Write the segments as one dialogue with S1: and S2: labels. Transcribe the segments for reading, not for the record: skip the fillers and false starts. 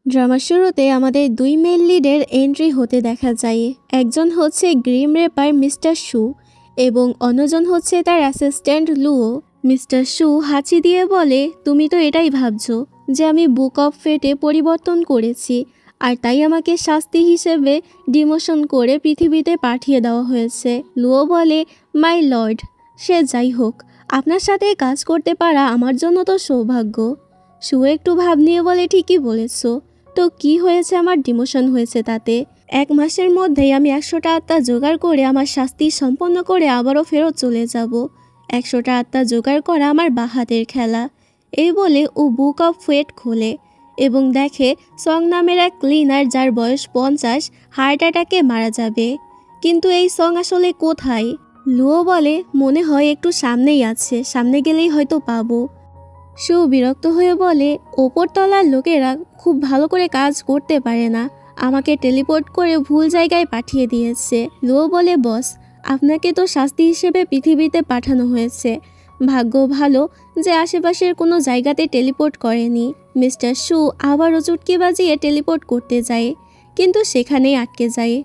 S1: ড্রামার শুরুতে আমাদের দুই মেল লিডের এন্ট্রি হতে দেখা যায়। একজন হচ্ছে গ্রিম রেপার মিস্টার শু এবং অন্যজন হচ্ছে তার অ্যাসিস্ট্যান্ট লুও। মিস্টার শু হাঁচি দিয়ে বলে, তুমি তো এটাই ভাবছো যে আমি বুক অফ ফেটে পরিবর্তন করেছি আর তাই আমাকে শাস্তি হিসেবে ডিমোশন করে পৃথিবীতে পাঠিয়ে দেওয়া হয়েছে। লুও বলে, মাই লর্ড, সে যাই হোক, আপনার সাথে কাজ করতে পারা আমার জন্য তো সৌভাগ্য। শু একটু ভাব নিয়ে বলে, ঠিকই বলেছো, তো কি হয়েছে, আমার ডিমোশন হয়েছে তাতে? 1 মাসের মধ্যেই আমি 100টা আত্মা জোগাড় করে আমার শাস্তি সম্পন্ন করে আবারও ফেরত চলে যাব। 100টা আত্মা জোগাড় করা আমার বাহাতের খেলা। এই বলে ও বুক অফ ফেট খোলে এবং দেখে সং নামের এক ক্লিনার যার বয়স 50 হার্ট অ্যাটাকে মারা যাবে। কিন্তু এই সং আসলে কোথায়? লুও বলে, মনে হয় একটু সামনেই আছে, সামনে গেলেই হয়তো পাবো। শু বিরক্ত হয়ে বলে, ওপরতলার লোকেরা খুব ভালো করে কাজ করতে পারে না, আমাকে টেলিপোর্ট করে ভুল জায়গায় পাঠিয়ে দিয়েছে। লুও বলে, বস, আপনাকে তো শাস্তি হিসেবে পৃথিবীতে পাঠানো হয়েছে, ভাগ্য ভালো যে আশেপাশের কোনো জায়গাতে টেলিপোর্ট করেনি। মিস্টার শু আবারও চুটকি বাজিয়ে টেলিপোর্ট করতে যায়, কিন্তু সেখানেই আটকে যায়।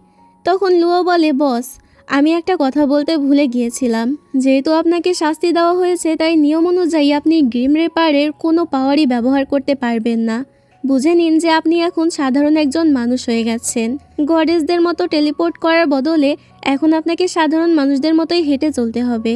S1: তখন লুও বলে, বস, আমি একটা কথা বলতে ভুলে গিয়েছিলাম, যেহেতু আপনাকে শাস্তি দেওয়া হয়েছে তাই নিয়ম অনুযায়ী আপনি গ্রিম রেপারের কোনো পাওয়ারই ব্যবহার করতে পারবেন না। বুঝে নিন যে আপনি এখন সাধারণ একজন মানুষ হয়ে গেছেন। গডেসদের মতো টেলিপোর্ট করার বদলে এখন আপনাকে সাধারণ মানুষদের মতোই হেঁটে চলতে হবে।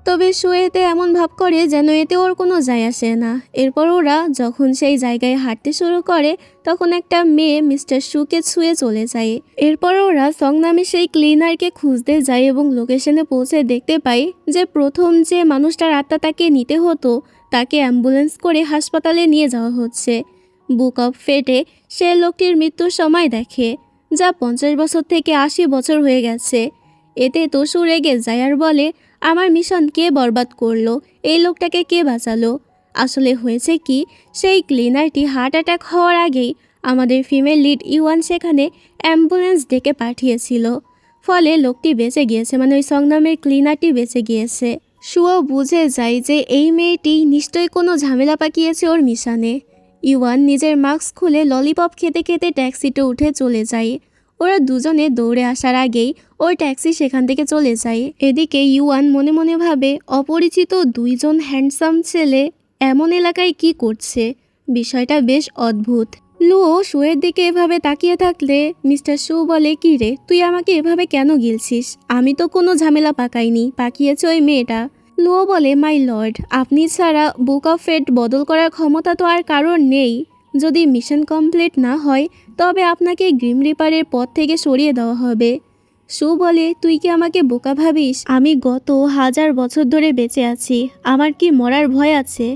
S1: তবে শু এতে এমন ভাব করে যেন এতে ওর কোনো যায় আসে না। এরপর ওরা যখন সেই জায়গায় হাঁটতে শুরু করে তখন একটা মেয়ে মিস্টার শুকে ছুঁয়ে চলে যায়। এরপর ওরা সং নামে সেই ক্লিনারকে খুঁজতে যায় এবং লোকেশনে পৌঁছে দেখতে পায় যে প্রথম যে মানুষটার আত্মা তাকে নিতে হতো তাকে অ্যাম্বুলেন্স করে হাসপাতালে নিয়ে যাওয়া হচ্ছে। বুক অফ ফেটে সে লোকটির মৃত্যুর সময় দেখে, যা 50 বছর থেকে 80 বছর হয়ে গেছে। এতে তোষু রেগে যায় আর বলে, আমার মিশন কে বরবাদ করলো, এই লোকটাকে কে বাঁচালো? আসলে হয়েছে কি, সেই ক্লিনারটি হার্ট অ্যাটাক হওয়ার আগেই আমাদের ফিমেল লিড ইওয়ান সেখানে অ্যাম্বুলেন্স ডেকে পাঠিয়েছিল, ফলে লোকটি বেঁচে গিয়েছে, মানে ওই সংগ্রামের ক্লিনারটি বেঁচে গিয়েছে। শুও বুঝে যায় যে এই মেয়েটি নিশ্চয়ই কোনো ঝামেলা পাকিয়েছে ওর মিশনে। ইওয়ান নিজের মাস্ক খুলে ললিপপ খেতে খেতে ট্যাক্সিতে উঠে চলে যায়। ওরা দুজনে দৌড়ে আসার আগেই ওর ট্যাক্সি সেখান থেকে চলে যায়। এদিকে ইউয়ান মনে মনে ভাবে, অপরিচিত দুইজন হ্যান্ডসাম ছেলে এমন এলাকায় কি করছে, বিষয়টা বেশ অদ্ভুত। লুও শুয়ের দিকে এভাবে তাকিয়ে থাকলে মিস্টার শু বলে, কি রে, তুই আমাকে এভাবে কেন গিলছিস? আমি তো কোনো ঝামেলা পাকাইনি, পাকিয়েছে ওই মেয়েটা। লুও বলে, মাই লর্ড, আপনি ছাড়া বুক অফ ফেট বদল করার ক্ষমতা তো আর কারোর নেই। যদি মিশন কমপ্লিট না হয় তবে আপনাকে গ্রিম রিপারের পথ থেকে সরিয়ে দেওয়া হবে। শু বলে, তুই কি আমাকে বোকা ভাবিস? আমি গত 1000 বছর ধরে বেঁচে আছি, আমার কি মরার ভয় আছে?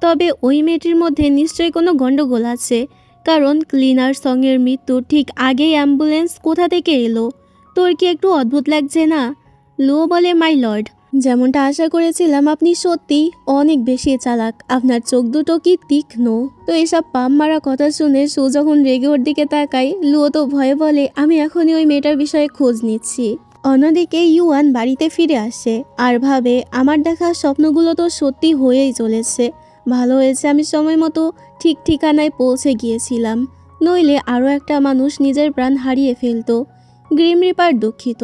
S1: তবে ওই মেয়েটির মধ্যে নিশ্চয়ই কোনো গণ্ডগোল আছে, কারণ ক্লিনার সঙ্গের মৃত্যুর ঠিক আগেই অ্যাম্বুলেন্স কোথা থেকে এলো? তোর কি একটু অদ্ভুত লাগছে না? লুও বলে, মাই লর্ড, যেমনটা আশা করেছিলাম আপনি সত্যি অনেক বেশি চালাক, আপনার চোখ দুটো কি তীক্ষ্ণ। তো এসব পাম মারা কথা শুনে শু যখন রেগে ওর দিকে তাকায়, লুও তো ভয়ে বলে, আমি এখনই ওই মেয়েটার বিষয়ে খোঁজ নিচ্ছি। অন্যদিকে ইউয়ান বাড়িতে ফিরে আসে আর ভাবে, আমার দেখা স্বপ্নগুলো তো সত্যি হয়েই চলেছে, ভালো হয়েছে আমি সময় মতো ঠিক ঠিকানায় পৌঁছে গিয়েছিলাম, নইলে আরও একটা মানুষ নিজের প্রাণ হারিয়ে ফেলতো। গ্রিম রিপার দুঃখিত,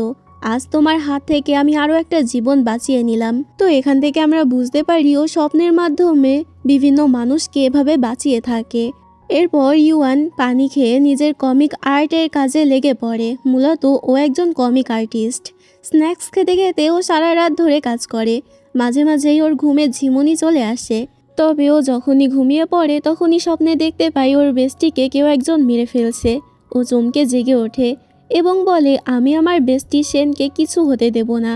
S1: আজ তোমার হাত থেকে আমি আরও একটা জীবন বাঁচিয়ে নিলাম। তো এখান থেকে আমরা বুঝতে পারি ও স্বপ্নের মাধ্যমে বিভিন্ন মানুষকে এভাবে বাঁচিয়ে থাকে। এরপর ইউয়ান পানি খেয়ে নিজের কমিক আর্টের কাজে লেগে পড়ে। মূলত ও একজন কমিক আর্টিস্ট। স্ন্যাক্স খেতে খেতে ও সারা রাত ধরে কাজ করে, মাঝে মাঝেই ওর ঘুমে ঝিমুনি চলে আসে। তবে ও যখনই ঘুমিয়ে পড়ে তখনই স্বপ্নে দেখতে পাই ওর বেস্টিকে কেউ একজন মেরে ফেলছে। ও চমকে জেগে ওঠে এবং বলে, আমি আমার বেস্টি শেনকে কিছু হতে দেব না।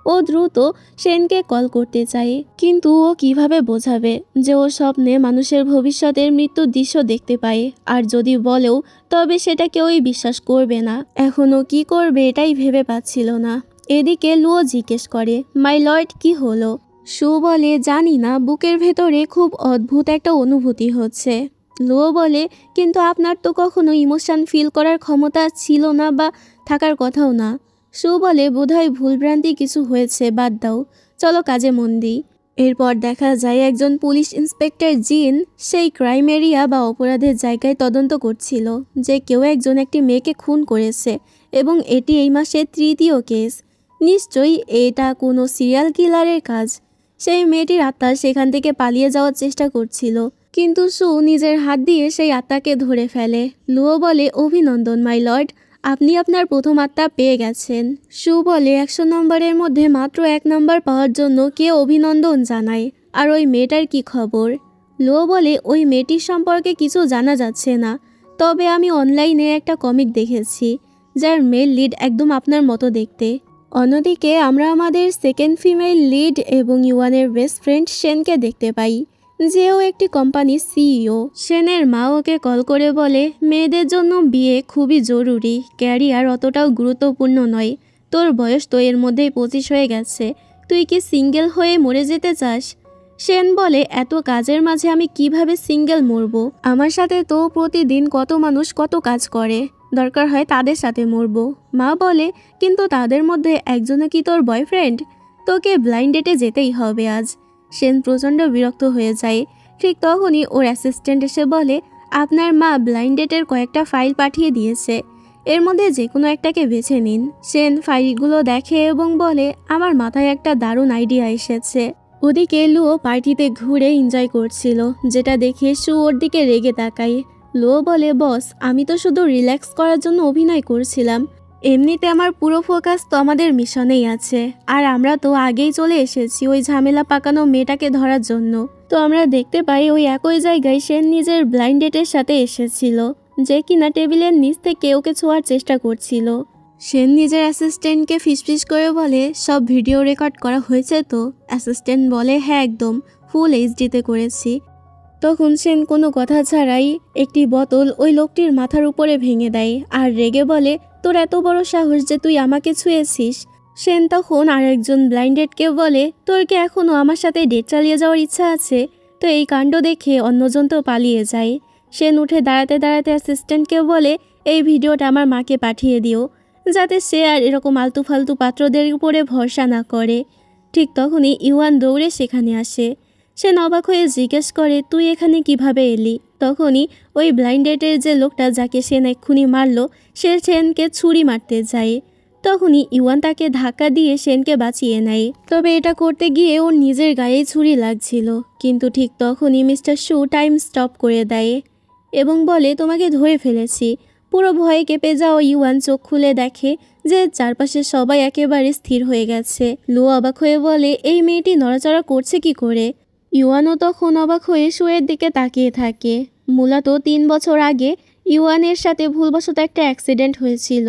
S1: ও দ্রুত শেনকে কল করতে চায়, কিন্তু ও কিভাবে বোঝাবে যে ও স্বপ্নে মানুষের ভবিষ্যতের মৃত্যুর দৃশ্য দেখতে পায়, আর যদি বলেও তবে সেটা কেউই বিশ্বাস করবে না। এখনও কি করবে এটাই ভেবে পাচ্ছিল না। এদিকে লুও জিজ্ঞেস করে, মাই লর্ড, কি হলো? শু বলে, জানি না, বুকের ভেতরে খুব অদ্ভুত একটা অনুভূতি হচ্ছে। লুও বলে, কিন্তু আপনার তো কখনো ইমোশন ফিল করার ক্ষমতা ছিল না বা থাকার কথাও না। শু বলে, বোধহয় ভুলভ্রান্তি কিছু হয়েছে, বাদ দাও, চলো কাজে মন দিই। এরপর দেখা যায় একজন পুলিশ ইন্সপেক্টর জিন সেই ক্রাইম এরিয়া বা অপরাধের জায়গায় তদন্ত করছিল যে কেউ একজন একটি মেয়েকে খুন করেছে এবং এটি এই মাসের 3য় কেস। নিশ্চয়ই এটা কোনো সিরিয়াল কিলারের কাজ। সেই মেয়েটির আত্মা সেখান থেকে পালিয়ে যাওয়ার চেষ্টা করছিল, কিন্তু সু নিজের হাত দিয়ে সেই আত্মাকে ধরে ফেলে। লুও বলে, অভিনন্দন মাই লর্ড, আপনি আপনার প্রথম আত্মা পেয়ে গেছেন। সু বলে, 100 নম্বরের মধ্যে মাত্র 1 নম্বর পাওয়ার জন্য কে অভিনন্দন জানায়? আর ওই মেয়েটার কি খবর? লুও বলে, ওই মেয়েটির সম্পর্কে কিছু জানা যাচ্ছে না, তবে আমি অনলাইনে একটা কমিক দেখেছি যার মেল লিড একদম আপনার মতো দেখতে। অন্যদিকে আমরা আমাদের সেকেন্ড ফিমেল লিড এবং ইউয়ানের বেস্ট ফ্রেন্ড শেনকে দেখতে পাই, যেও একটি কোম্পানির সিইও। শেনের মা ওকে কল করে বলে, মেয়েদের জন্য বিয়ে খুবই জরুরি, ক্যারিয়ার অতটাও গুরুত্বপূর্ণ নয়। তোর বয়স তো এর মধ্যেই 25 হয়ে গেছে, তুই কি সিঙ্গেল হয়ে মরে যেতে চাস? শেন বলে, এত কাজের মাঝে আমি কিভাবে সিঙ্গেল মরবো? আমার সাথে তো প্রতিদিন কত মানুষ কত কাজ করে, দরকার হয় তাদের সাথে মরবো। মা বলে, কিন্তু তাদের মধ্যে একজনও কি তোর বয়ফ্রেন্ড? তোকে ব্লাইন্ড ডেটে যেতেই হবে আজ। শেন প্রচণ্ড বিরক্ত হয়ে যায়। ঠিক তখনই ওর অ্যাসিস্ট্যান্ট এসে বলে, আপনার মা ব্লাইন্ড ডেটের কয়েকটা ফাইল পাঠিয়ে দিয়েছে, এর মধ্যে যে কোনো একটাকে বেছে নিন। শেন ফাইলগুলো দেখে এবং বলে, আমার মাথায় একটা দারুণ আইডিয়া এসেছে। ওদিকে লুও পার্টিতে ঘুরে এনজয় করছিল, যেটা দেখে সু ওর দিকে রেগে তাকায়। লুও বলে, বস, আমি তো শুধু রিল্যাক্স করার জন্য অভিনয় করছিলাম, এমনিতে আমার পুরো ফোকাস তো আমাদের মিশনেই আছে, আর আমরা তো আগেই চলে এসেছি ওই ঝামেলা পাকানো মেয়েটাকে ধরার জন্য। তো আমরা দেখতে পাই ওই একই জায়গায় সে নিজের ব্লাইন্ড ডেটের সাথে এসেছিল, যে কিনা টেবিলের নিচ থেকে ওকে ছোঁয়ার চেষ্টা করছিল। সেন নিজের অ্যাসিস্ট্যান্টকে ফিসফিস করে বলে, সব ভিডিও রেকর্ড করা হয়েছে তো? অ্যাসিস্ট্যান্ট বলে, হ্যাঁ একদম ফুল এইচডিতে করেছি। তখন সেন কোনো কথা ছাড়াই একটি বোতল ওই লোকটির মাথার উপরে ভেঙে দেয় আর রেগে বলে, তোর এত বড় সাহস যে তুই আমাকে ছুঁয়েছিস? সেন তখন আরেকজন ব্লাইন্ডেডকে বলে, তোর কি এখনও আমার সাথে ডেট চালিয়ে যাওয়ার ইচ্ছা আছে? তো এই কাণ্ড দেখে অন্যজন তো পালিয়ে যায়। সেন উঠে দাঁড়াতে দাঁড়াতে অ্যাসিস্ট্যান্টকে বলে, এই ভিডিওটা আমার মাকে পাঠিয়ে দিও, যাতে সে আর এরকম আলতু ফালতু পাত্রদের উপরে ভরসা না করে। ঠিক তখনই ইউয়ান দৌড়ে সেখানে আসে। সে অবাক হয়ে জিজ্ঞেস করে, তুই এখানে কিভাবে এলি? তখনই ওই ব্লাইন্ডেডের যে লোকটা যাকে সেন এক্ষুনি মারল, সে সেনকে ছুরি মারতে যায়। তখনই ইউয়ান তাকে ধাক্কা দিয়ে সেনকে বাঁচিয়ে নেয়। তবে এটা করতে গিয়ে ওর নিজের গায়েই ছুরি লাগছিল, কিন্তু ঠিক তখনই মিস্টার শু টাইম স্টপ করে দেয় এবং বলে, তোমাকে ধরে ফেলেছি। পুরো ভয়ে কেঁপে যাওয়া ইউয়ান চোখ খুলে দেখে যে চারপাশে সবাই একেবারে স্থির হয়ে গেছে। লু অবাক হয়ে বলে, এই মেয়েটি নড়াচড়া করছে কি করে? ইউয়ানও তখন অবাক হয়ে শুয়ের দিকে তাকিয়ে থাকে। মূলত 3 বছর আগে ইউয়ানের সাথে ভুলবশত একটা অ্যাক্সিডেন্ট হয়েছিল,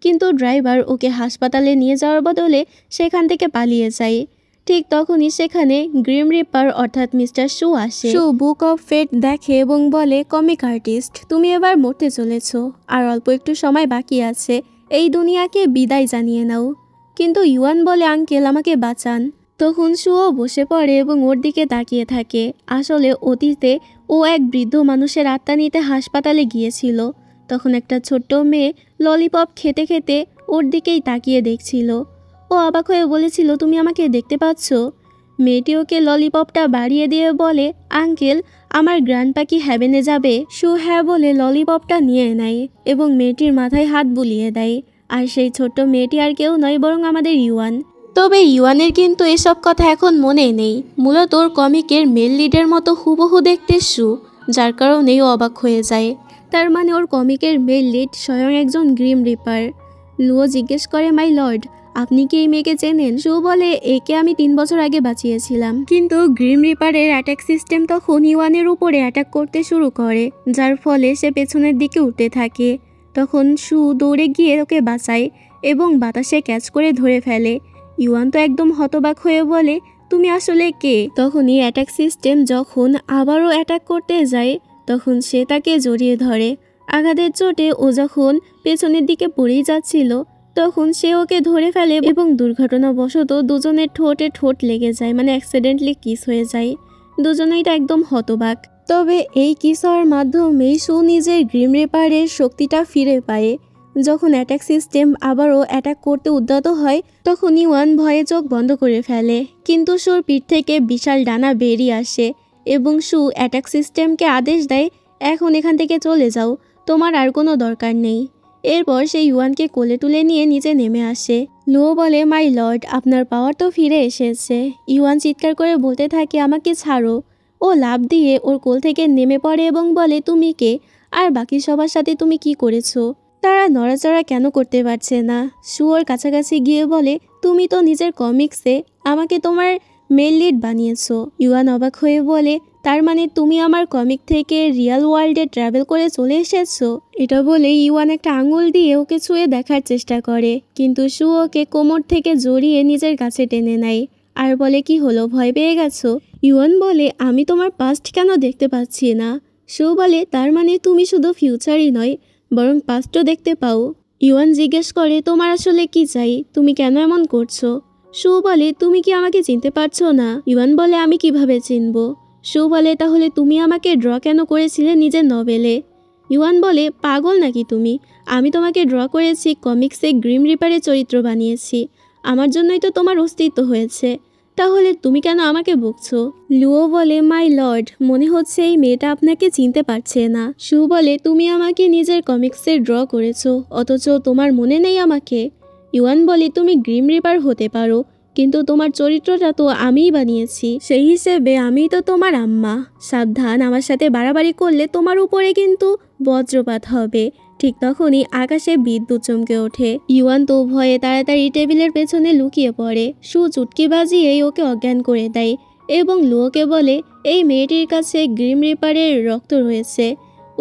S1: কিন্তু ড্রাইভার ওকে হাসপাতালে নিয়ে যাওয়ার বদলে সেখান থেকে পালিয়ে যায়। ঠিক তখনই সেখানে গ্রিম রিপার অর্থাৎ মিস্টার শু আসে। শু বুক অফ ফেট দেখে এবং বলে, কমিক আর্টিস্ট, তুমি এবার মরতে চলেছ, আর অল্প একটু সময় বাকি আছে, এই দুনিয়াকে বিদায় জানিয়ে নাও। কিন্তু ইউয়ান বলে, আঙ্কেল আমাকে বাঁচান। তখন শুও বসে পড়ে এবং ওর দিকে তাকিয়ে থাকে। আসলে অতীতে ও এক বৃদ্ধ মানুষের আত্মা নিতে হাসপাতালে গিয়েছিল। তখন একটা ছোট্ট মেয়ে ললিপপ খেতে খেতে ওর দিকেই তাকিয়ে দেখছিল। ও অবাক হয়ে বলেছিল, তুমি আমাকে দেখতে পাচ্ছ? মেয়েটি ওকে ললিপপটা বাড়িয়ে দিয়ে বলে, আঙ্কেল, আমার গ্র্যান্ডপা কি হ্যাভেনে যাবে? শু হ্যাঁ বলে ললিপপটা নিয়ে নেয় এবং মেয়েটির মাথায় হাত বুলিয়ে দেয়। আর সেই ছোট্ট মেয়েটি আর কেউ নয় বরং আমাদের ইউয়ান। তবে ইউয়ানের কিন্তু এসব কথা এখন মনে নেই। মূলত ওর কমিকের মেল লিডের মতো হুবহু দেখতে শু, যার কারণেই অবাক হয়ে যায়। তার মানে ওর কমিকের মেল লিড স্বয়ং একজন গ্রিম রিপার। লুও জিজ্ঞেস করে, মাই লর্ড, আপনি কি এই মেয়েকে চেনেন? শু বলে, একে আমি 3 বছর আগে বাঁচিয়েছিলাম, কিন্তু গ্রিম রিপারের অ্যাটাক সিস্টেম তখন ইউয়ানের উপরে অ্যাটাক করতে শুরু করে, যার ফলে সে পেছনের দিকে উঠতে থাকে। তখন শু দৌড়ে গিয়ে ওকে বাঁচায় এবং বাতাসে ক্যাচ করে ধরে ফেলে। ইউয়ান তো একদম হতবাক হয়ে বলে, তুমি আসলে কে? তখনই অ্যাটাক সিস্টেম যখন আবারও অ্যাটাক করতে যায়, তখন সে তাকে জড়িয়ে ধরে। আঘাতের চোটে ও যখন পেছনের দিকে পড়েই যাচ্ছিল, তখন সে ওকে ধরে ফেলে এবং দুর্ঘটনাবশত দুজনের ঠোঁটে ঠোঁট লেগে যায়, মানে অ্যাক্সিডেন্টলি কিস হয়ে যায়। দুজনেই তো একদম হতবাক। তবে এই কিস হওয়ার মাধ্যমেই শু নিজের গ্রিম রিপারের শক্তিটা ফিরে পায়, যখন অ্যাটাক সিস্টেম আবারও অ্যাটাক করতে উদ্যত হয় তখন ইউয়ান ভয়ে চোখ বন্ধ করে ফেলে, কিন্তু শুর পিঠ থেকে বিশাল ডানা বেরিয়ে আসে এবং শু অ্যাটাক সিস্টেমকে আদেশ দেয়, এখন এখান থেকে চলে যাও, তোমার আর কোনো দরকার নেই। এরপর সে ইউয়ানকে কোলে তুলে নিয়ে নিচে নেমে আসে। লুও বলে, মাই লর্ড, আপনার পাওয়ার তো ফিরে এসেছে। ইউয়ান চিৎকার করে বলতে থাকে, আমাকে ছাড়ো। ও লাফ দিয়ে ওর কোল থেকে নেমে পড়ে এবং বলে, তুমি কে, আর বাকি সবার সাথে তুমি কি করেছো? তারা নড়াচড়া কেন করতে পারছে না? শু ওর কাছাকাছি গিয়ে বলে, তুমি তো নিজের কমিক্সে আমাকে তোমার মেল লিড বানিয়েছো। ইউয়ান অবাক হয়ে বলে, তার মানে তুমি আমার কমিক থেকে রিয়েল ওয়ার্ল্ডে ট্রাভেল করে চলে এসেছো? এটা বলে ইউয়ান একটা আঙুল দিয়ে ওকে ছুঁয়ে দেখার চেষ্টা করে, কিন্তু শু ওকে কোমর থেকে জড়িয়ে নিজের কাছে টেনে নেয় আর বলে, কি হলো, ভয় পেয়ে গেছো? ইউয়ান বলে, আমি তোমার পাস্ট কেন দেখতে পাচ্ছি না? শু বলে, তার মানে তুমি শুধু ফিউচারই নয় বরং পাস্টও দেখতে পাও। ইউয়ান জিজ্ঞেস করে, তোমার আসলে কি চাই? তুমি কেন এমন করছো? শু বলে, তুমি কি আমাকে চিনতে পারছো না? ইউয়ান বলে, আমি কিভাবে চিনব? শু বলে, তাহলে তুমি আমাকে ড্র কেন করেছিলে নিজের নভেলে? ইউয়ান বলে, পাগল নাকি তুমি? আমি তোমাকে ড্র করেছি কমিক্সে গ্রিম রিপারের চরিত্র বানিয়েছি, আমার জন্যই তো তোমার অস্তিত্ব হয়েছে, তাহলে তুমি কেন আমাকে বকছো? লুও বলে, মাই লর্ড, মনে হচ্ছে এই মেয়েটা আপনাকে চিনতে পারছে না। শু বলে, তুমি আমাকে নিজের কমিক্সে ড্র করেছো, অথচ তোমার মনে নেই আমাকে। ইউয়ান বলে, তুমি গ্রিম রিপার হতে পারো, কিন্তু তোমার চরিত্রটা তো আমিই বানিয়েছি, সেই হিসেবে আমিই তো তোমার আম্মা। সাবধান, আমার সাথে বাড়াবাড়ি করলে তোমার উপরে কিন্তু বজ্রপাত হবে। ঠিক তখনই আকাশে বিদ্যুৎ চমকে ওঠে। ইউয়ান তো ভয়ে তাড়াতাড়ি টেবিলের পেছনে লুকিয়ে পড়ে। শু চুটকি বাজিয়েই ওকে অজ্ঞান করে দেয় এবং লুওকে বলে, এই মেয়েটির কাছে গ্রিম রিপারের রক্ত রয়েছে।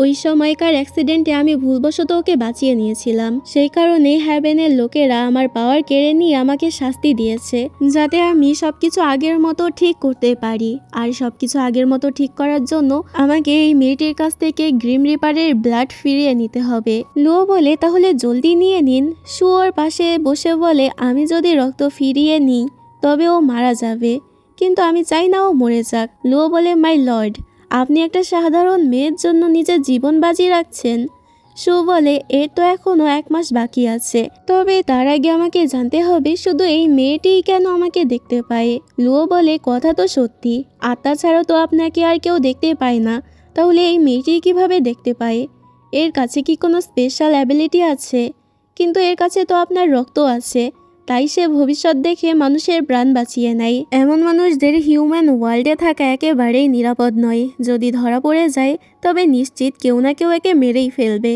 S1: ওই সময়কার অ্যাক্সিডেন্টে আমি ভুলবশত ওকে বাঁচিয়ে নিয়েছিলাম, সেই কারণে হ্যাভেনের লোকেরা আমার পাওয়ার কেড়ে নিয়ে আমাকে শাস্তি দিয়েছে, যাতে আমি সবকিছু আগের মতো ঠিক করতে পারি। আর সবকিছু আগের মতো ঠিক করার জন্য আমাকে এই মেয়েটির কাছ থেকে গ্রিম রিপারের ব্লাড ফিরিয়ে নিতে হবে। লুও বলে, তাহলে জলদি নিয়ে নিন। শু ওর পাশে বসে বলে, আমি যদি রক্ত ফিরিয়ে নিই তবে ও মারা যাবে, কিন্তু আমি চাই না ও মরে যাক। লুও বলে, মাই লর্ড, আপনি একটা সাধারণ মেয়ের জন্য নিজের জীবন বাজি রাখছেন। শু বলে, এর তো এখনো 1 মাস বাকি আছে, তবে তার আগে আমাকে জানতে হবে শুধু এই মেয়েটিই কেন আমাকে দেখতে পায়। লুও বলে, কথা তো সত্যি, আত্মা ছাড়া তো আপনাকে আর কেউ দেখতে পায় না, তাহলে এই মেয়েটি কিভাবে দেখতে পায়? এর কাছে কি কোনো স্পেশাল অ্যাবিলিটি আছে? কিন্তু এর কাছে তো আপনার রক্ত আছে, তাই সে ভবিষ্যৎ দেখে মানুষের প্রাণ বাঁচিয়ে নেয়। এমন মানুষদের হিউম্যান ওয়ার্ল্ডে থাকা একেবারেই নিরাপদ নয়, যদি ধরা পড়ে যায় তবে নিশ্চিত কেউ না কেউ একে মেরেই ফেলবে।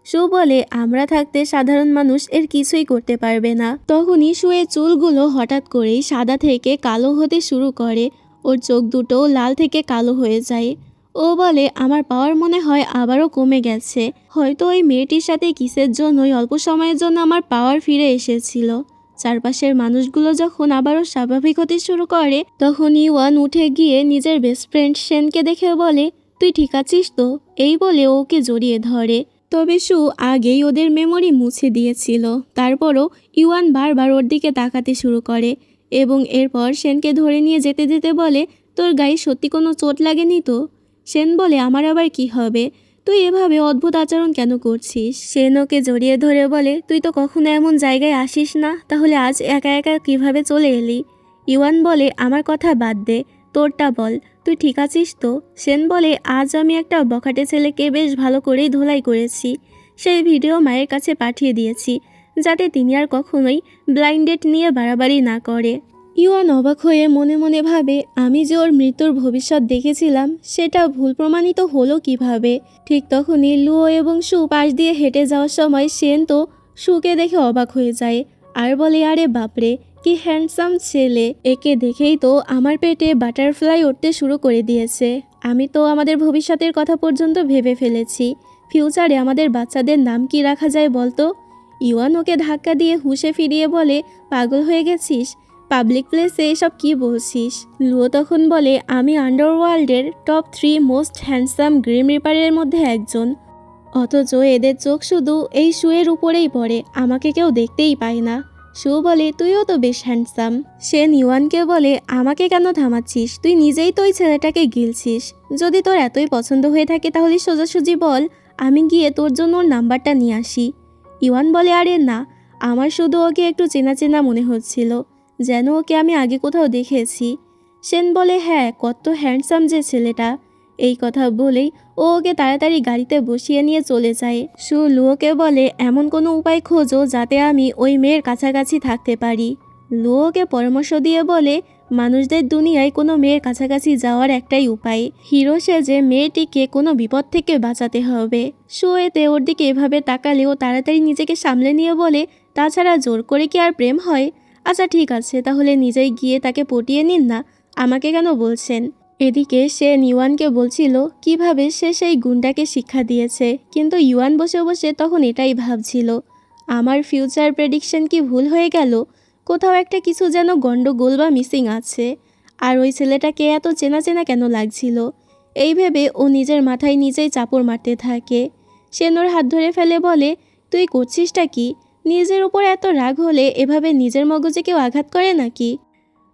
S1: শু বলে, আমরা থাকতে সাধারণ মানুষ এর কিছুই করতে পারবে না। তখনই শুয়ের চুলগুলো হঠাৎ করেই সাদা থেকে কালো হতে শুরু করে, ওর চোখ দুটো লাল থেকে কালো হয়ে যায়। ও বলে, আমার পাওয়ার মনে হয় আবারও কমে গেছে, হয়তো ওই মেয়েটির সাথে কিসের জন্যই অল্প সময়ের জন্য আমার পাওয়ার ফিরে এসেছিল। চারপাশের মানুষগুলো যখন আবারও স্বাভাবিক হতে শুরু করে তখন ইউয়ান উঠে গিয়ে নিজের বেস্ট ফ্রেন্ড শেনকে দেখে বলে, তুই ঠিক আছিস তো? এই বলে ওকে জড়িয়ে ধরে। তবে শু আগেই ওদের মেমোরি মুছে দিয়েছিল, তারপরও ইউয়ান বারবার ওর দিকে তাকাতে শুরু করে এবং এরপর শেনকে ধরে নিয়ে যেতে যেতে বলে, তোর গায়ে সত্যি কোনো চোট লাগেনি তো? শেন বলে, আমার আবার কি হবে, তুই এভাবে অদ্ভুত আচরণ কেন করছিস? সেন ওকে জড়িয়ে ধরে বলে, তুই তো কখনো এমন জায়গায় আসিস না, তাহলে আজ একা একা কিভাবে চলে এলি? ইউয়ান বলে, আমার কথা বাদ দে, তোরটা বল, তুই ঠিক আছিস তো? সেন বলে, আজ আমি একটা বখাটে ছেলেকে বেশ ভালো করেই ধোলাই করেছি, সেই ভিডিও মায়ের কাছে পাঠিয়ে দিয়েছি, যাতে তিনি আর কখনোই ব্লাইন্ড ডেট নিয়ে বাড়াবাড়ি না করে। ইউয়ান অবাক হয়ে মনে মনে ভাবে, আমি যে ওর মৃত্যুর ভবিষ্যৎ দেখেছিলাম সেটা ভুল প্রমাণিত হলো কিভাবে? ঠিক তখনই লুও এবং শু পাশ দিয়ে হেঁটে যাওয়ার সময় শেন তো শুকে দেখে অবাক হয়ে যায় আর বলে, আরে বাপরে, কি হ্যান্ডসাম ছেলে, একে দেখেই তো আমার পেটে বাটারফ্লাই উঠতে শুরু করে দিয়েছে। আমি তো আমাদের ভবিষ্যতের কথা পর্যন্ত ভেবে ফেলেছি, ফিউচারে আমাদের বাচ্চাদের নাম কি রাখা যায় বলতো? ইউয়ান ওকে ধাক্কা দিয়ে হুঁশে ফিরিয়ে বলে, পাগল হয়ে গেছিস? পাবলিক প্লেসে এসব কি বলছিস? লুও তখন বলে, আমি আন্ডারওয়ার্ল্ডের টপ 3 মোস্ট হ্যান্ডসাম গ্রিম রিপারের মধ্যে একজন, অথচ এদের চোখ শুধু এই শুয়ের উপরেই পড়ে, আমাকে কেউ দেখতেই পায় না। শু বলে, তুইও তো বেশ হ্যান্ডসাম। শেন ইউয়ানকে বলে, আমাকে কেন থামাচ্ছিস? তুই নিজেই তো ওই ছেলেটাকে গিলছিস, যদি তোর এতই পছন্দ হয়ে থাকে তাহলে সোজাসুজি বল, আমি গিয়ে তোর জন্য ওর নাম্বারটা নিয়ে আসি। ইওয়ান বলে, আরে না, আমার শুধু ওকে একটু চেনা চেনা মনে হচ্ছিল, যেন ওকে আমি আগে কোথাও দেখেছি। সেন বলে, হ্যাঁ, কত হ্যান্ডসাম যে ছেলেটা। এই কথা বলেই ও ওকে তাড়াতাড়ি গাড়িতে বসিয়ে নিয়ে চলে যায়। সু লুয়োকে বলে, এমন কোনো উপায় খোঁজো যাতে আমি ওই মেয়ের কাছাকাছি থাকতে পারি। লুয়োকে পরামর্শ দিয়ে বলে, মানুষদের দুনিয়ায় কোনো মেয়ের কাছাকাছি যাওয়ার একটাই উপায়, হিরো সেজে মেয়েটিকে কোনো বিপদ থেকে বাঁচাতে হবে। সু এতে ওর দিকে এভাবে তাকালেও তাড়াতাড়ি নিজেকে সামলে নিয়ে বলে, তাছাড়া জোর করে কি আর প্রেম হয়? আচ্ছা ঠিক আছে, তাহলে নিজেই গিয়ে তাকে পটিয়ে নিন না, আমাকে কেন বলছেন? এদিকে সে ইউয়ানকে বলছিল কিভাবে সে সেই গুন্ডাকে শিক্ষা দিয়েছে, কিন্তু ইউয়ান বসে বসে তখন এটাই ভাবছিল, আমার ফিউচার প্রেডিকশন কি ভুল হয়ে গেল? কোথাও একটা কিছু যেন গন্ডগোল বা মিসিং আছে। আর ওই ছেলেটাকে এত চেনা চেনা কেন লাগছিল? এই ভেবে ও নিজের মাথায় নিজেই চাপড় মারতে থাকে। সে ওর হাত ধরে ফেলে বলে, তুই করছিসটা কি? নিজের উপর এত রাগ হলে এভাবে নিজের মগজে কেউ আঘাত করে নাকি?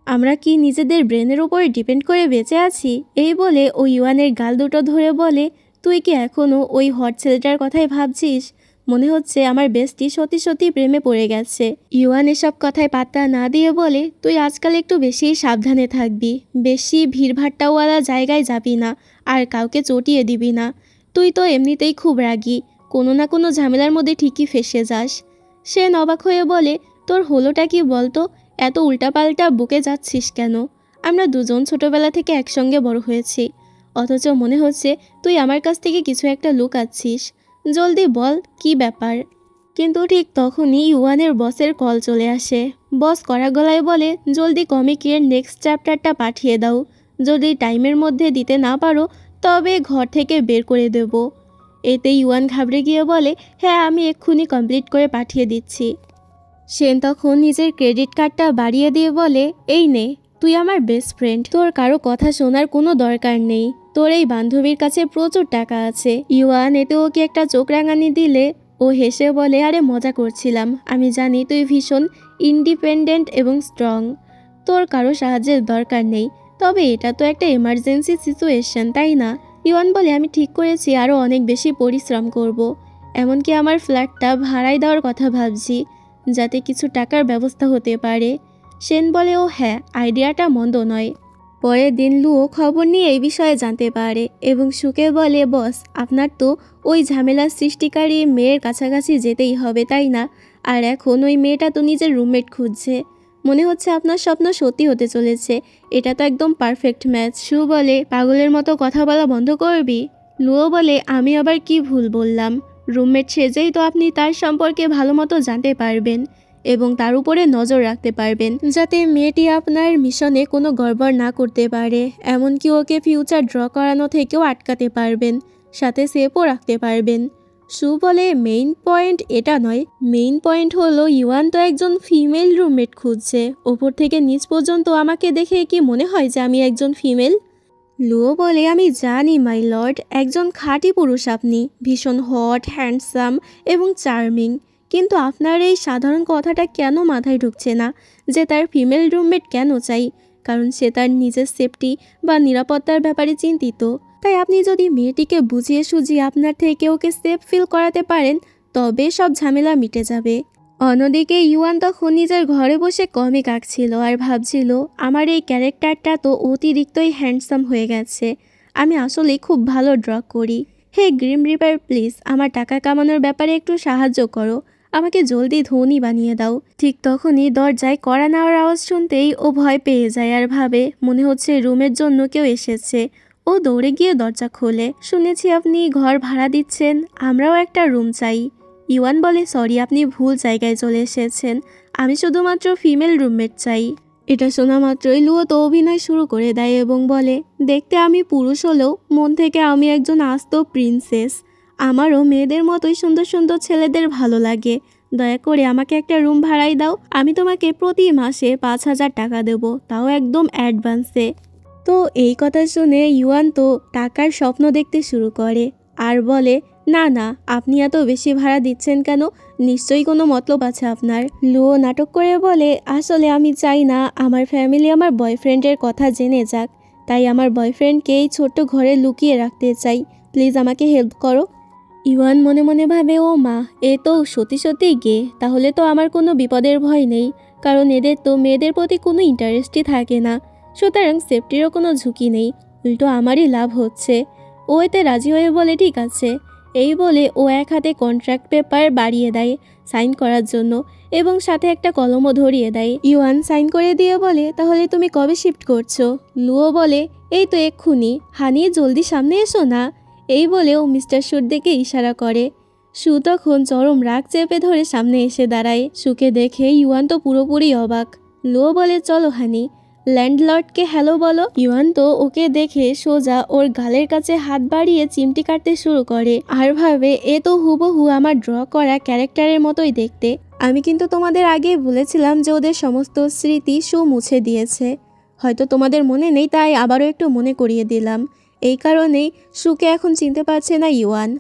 S1: আমরা কি নিজেদের ব্রেনের উপর ডিপেন্ড করে বেঁচে আছি? এই বলে ও ইউয়ানের গাল দুটো ধরে বলে, তুই কি এখনও ওই হট ছেলেটার কথাই ভাবছিস? মনে হচ্ছে আমার বেস্টি সত্যি সত্যি প্রেমে পড়ে গেছে। ইউয়ান এসব কথায় পাত্তা না দিয়ে বলে, তুই আজকাল একটু বেশি সাবধানে থাকবি, বেশি ভিড়ভাট্টাওয়ালা জায়গায় যাবি না, আর কাউকে চটিয়ে দিবি না। তুই তো এমনিতেই খুব রাগী, কোনো না কোনো ঝামেলার মধ্যে ঠিকই ফেঁসে যাস। সে অবাক হয়ে বলে, তোর হলোটা কি বলতো? এত উল্টাপাল্টা বুকে যাচ্ছিস কেন? আমরা দুজন ছোটবেলা থেকে একসঙ্গে বড় হয়েছি, অথচ মনে হচ্ছে তুই আমার কাছ থেকে কিছু একটা লুকাচ্ছিস। জলদি বল, কি ব্যাপার? কিন্তু ঠিক তখনই ইউয়ানের বসের কল চলে আসে। বস কড়া গলায় বলে, জলদি কমিকের নেক্সট চ্যাপ্টারটা পাঠিয়ে দাও। যদি টাইমের মধ্যে দিতে না পারো তবে ঘর থেকে বের করে দেব। এতে ইউয়ান ঘাবড়ে গিয়ে বলে, হ্যাঁ, আমি এক্ষুনি কমপ্লিট করে পাঠিয়ে দিচ্ছি। সেন তখন নিজের ক্রেডিট কার্ডটা বাড়িয়ে দিয়ে বলে, এই নে, তুই আমার বেস্ট ফ্রেন্ড, তোর কারো কথা শোনার কোনো দরকার নেই, তোর এই বান্ধবীর কাছে প্রচুর টাকা আছে। ইউয়ান এতে ওকে একটা চোখ রাঙানি দিলে ও হেসে বলে, আরে মজা করছিলাম, আমি জানি তুই ভীষণ ইন্ডিপেন্ডেন্ট এবং স্ট্রং, তোর কারো সাহায্যের দরকার নেই, তবে এটা তো একটা এমার্জেন্সি সিচুয়েশন, তাই না? ইউয়ান বলে, আমি ঠিক করেছি আরও অনেক বেশি পরিশ্রম করব, এমনকি আমার ফ্ল্যাটটা ভাড়ায় দেওয়ার কথা ভাবছি, যাতে কিছু টাকার ব্যবস্থা হতে পারে। সেন বলে, ও হ্যাঁ, আইডিয়াটা মন্দ নয়। পরের দিন লুও খবর নিয়ে এই বিষয়ে জানতে পারে এবং সুকে বলে, বস, আপনার তো ওই ঝামেলার সৃষ্টিকারী মেয়ের কাছাকাছি যেতেই হবে, তাই না? আর এখন ওই মেয়েটা তো নিজের রুমমেট খুঁজছে, মনে হচ্ছে আপনার স্বপ্ন সত্যি হতে চলেছে, এটা তো একদম পারফেক্ট ম্যাচ। সু বলে, পাগলের মতো কথা বলা বন্ধ করবি? লুও বলে, আমি আবার কি ভুল বললাম? রুমমেট সেজেই তো আপনি তার সম্পর্কে ভালো মতো জানতে পারবেন এবং তার উপরে নজর রাখতে পারবেন, যাতে মেয়েটি আপনার মিশনে কোনো গড়বড় না করতে পারে, এমনকি ওকে ফিউচার ড্র করানো থেকেও আটকাতে পারবেন, সাথে সেফও রাখতে পারবেন। সু বলে, মেইন পয়েন্ট এটা নয়, মেইন পয়েন্ট হলো ইউয়ান তো একজন ফিমেল রুমমেট খুঁজছে, ওপর থেকে নিচ পর্যন্ত আমাকে দেখে কি মনে হয় যে আমি একজন ফিমেল? লুও বলে, আমি জানি মাই লর্ড, একজন খাঁটি পুরুষ আপনি, ভীষণ হট, হ্যান্ডসাম এবং চার্মিং, কিন্তু আপনার এই সাধারণ কথাটা কেন মাথায় ঢুকছে না যে তার ফিমেল রুমমেট কেন চাই? কারণ সে তার নিজের সেফটি বা নিরাপত্তার ব্যাপারে চিন্তিত। তাই আপনি যদি মেয়েটিকে বুঝিয়ে সুঝিয়ে আপনার থেকে ওকে সেফ ফিল করাতে পারেন, তবে সব ঝামেলা মিটে যাবে। অন্যদিকে ইউয়ান তখন নিজের ঘরে বসে কমিক আঁকছিল আর ভাবছিল, আমার এই ক্যারেক্টারটা তো অতিরিক্তই হ্যান্ডসাম হয়ে গেছে, আমি আসলে খুব ভালো ড্র করি। হে গ্রিম রিপার, প্লিজ আমার টাকা কামানোর ব্যাপারে একটু সাহায্য করো, আমাকে জলদি ধনী বানিয়ে দাও। ঠিক তখনই দরজায় কড়া নেওয়ার আওয়াজ শুনতেই ও ভয় পেয়ে যায় আর ভাবে মনে হচ্ছে রুমের জন্য কেউ এসেছে। ও দৌড়ে গিয়ে দরজা খোলে। শুনেছি আপনি ঘর ভাড়া দিচ্ছেন, আমরাও একটা রুম চাই। ইউয়ান বলে, সরি, আপনি ভুল জায়গায় চলে এসেছেন, আমি শুধুমাত্র ফিমেল রুমমেট চাই। এটা শোনা মাত্রই লুও তো অভিনয় শুরু করে দেয় এবং বলে, দেখতে আমি পুরুষ হলেও মন থেকে আমি একজন আস্ত প্রিন্সেস, আমারও মেয়েদের মতোই সুন্দর সুন্দর ছেলেদের ভালো লাগে, দয়া করে আমাকে একটা রুম ভাড়াই দাও, আমি তোমাকে প্রতি মাসে 5,000 টাকা দেব, তাও একদম অ্যাডভান্সে। তো এই কথা শুনে ইউয়ান তো টাকার স্বপ্ন দেখতে শুরু করে আর বলে, না না, আপনি এত বেশি ভাড়া দিচ্ছেন কেন? নিশ্চয়ই কোনো মতলব আছে আপনার। লুও নাটক করে বলে, আসলে আমি চাই না আমার ফ্যামিলি আমার বয়ফ্রেন্ডের কথা জেনে যাক, তাই আমার বয়ফ্রেন্ডকে এই ছোট্ট ঘরে লুকিয়ে রাখতে চাই, প্লিজ আমাকে হেল্প করো। ইওয়ান মনে মনে ভাবে, ও মা, এ তো সত্যি সত্যিই গে, তাহলে তো আমার কোনো বিপদের ভয় নেই, কারণ এদের তো মেয়েদের প্রতি কোনো ইন্টারেস্টই থাকে না, সুতরাং সেফটিরও কোনো ঝুঁকি নেই, উল্টো আমারই লাভ হচ্ছে। ও এতে রাজি হয়ে বলে ঠিক আছে। এই বলে ও এক হাতে কন্ট্রাক্ট পেপার বাড়িয়ে দেয় সাইন করার জন্য, এবং সাথে একটা কলমও ধরিয়ে দেয়। ইওয়ান সাইন করে দিয়ে বলে, তাহলে তুমি কবে শিফট করছো? লুও বলে, এই তো এক্ষুনি। হানি, জলদি সামনে এসো না। এই বলেও মিস্টার শুর দিকে ইশারা করে। শু তখন চরম রাগ চেপে ধরে সামনে এসে দাঁড়ায়। শুকে দেখে ইউয়ান তো পুরোপুরি অবাক। লুও বলে, চলো হানি, ল্যান্ডলর্ডকে হ্যালো বলো। ইউয়ান তো ওকে দেখে সোজা ওর গালের কাছে হাত বাড়িয়ে চিমটি কাটতে শুরু করে, আর ভাবে এ তো হুবহু আমার ড্র করা ক্যারেক্টারের মতোই দেখতে। আমি কিন্তু তোমাদের আগেই বলেছিলাম যে ওদের সমস্ত স্মৃতি শু মুছে দিয়েছে। হয়তো তোমাদের মনে নেই, তাই আবারও একটু মনে করিয়ে দিলাম। এই কারণেই শুকে এখন চিনতে পারছে না ইওয়ান,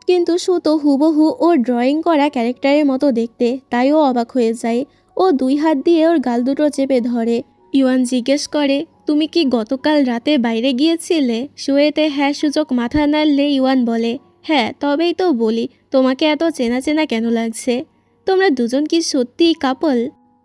S1: কিন্তু শু তো হুবহু ওর ড্রয়িং করা ক্যারেক্টারের মতো দেখতে, তাই ও অবাক হয়ে যায়। ও দুই হাত দিয়ে ওর গাল দুটো চেপে ধরে। ইওয়ান জিজ্ঞেস করে, তুমি কি গতকাল রাতে বাইরে গিয়েছিলে? শুয়েতে হ্যাঁ সূচক মাথা নাড়লে ইওয়ান বলে, হ্যাঁ, তবেই তো বলি তোমাকে এত চেনা চেনা কেন লাগছে। তোমরা দুজন কি সত্যিই কাপল?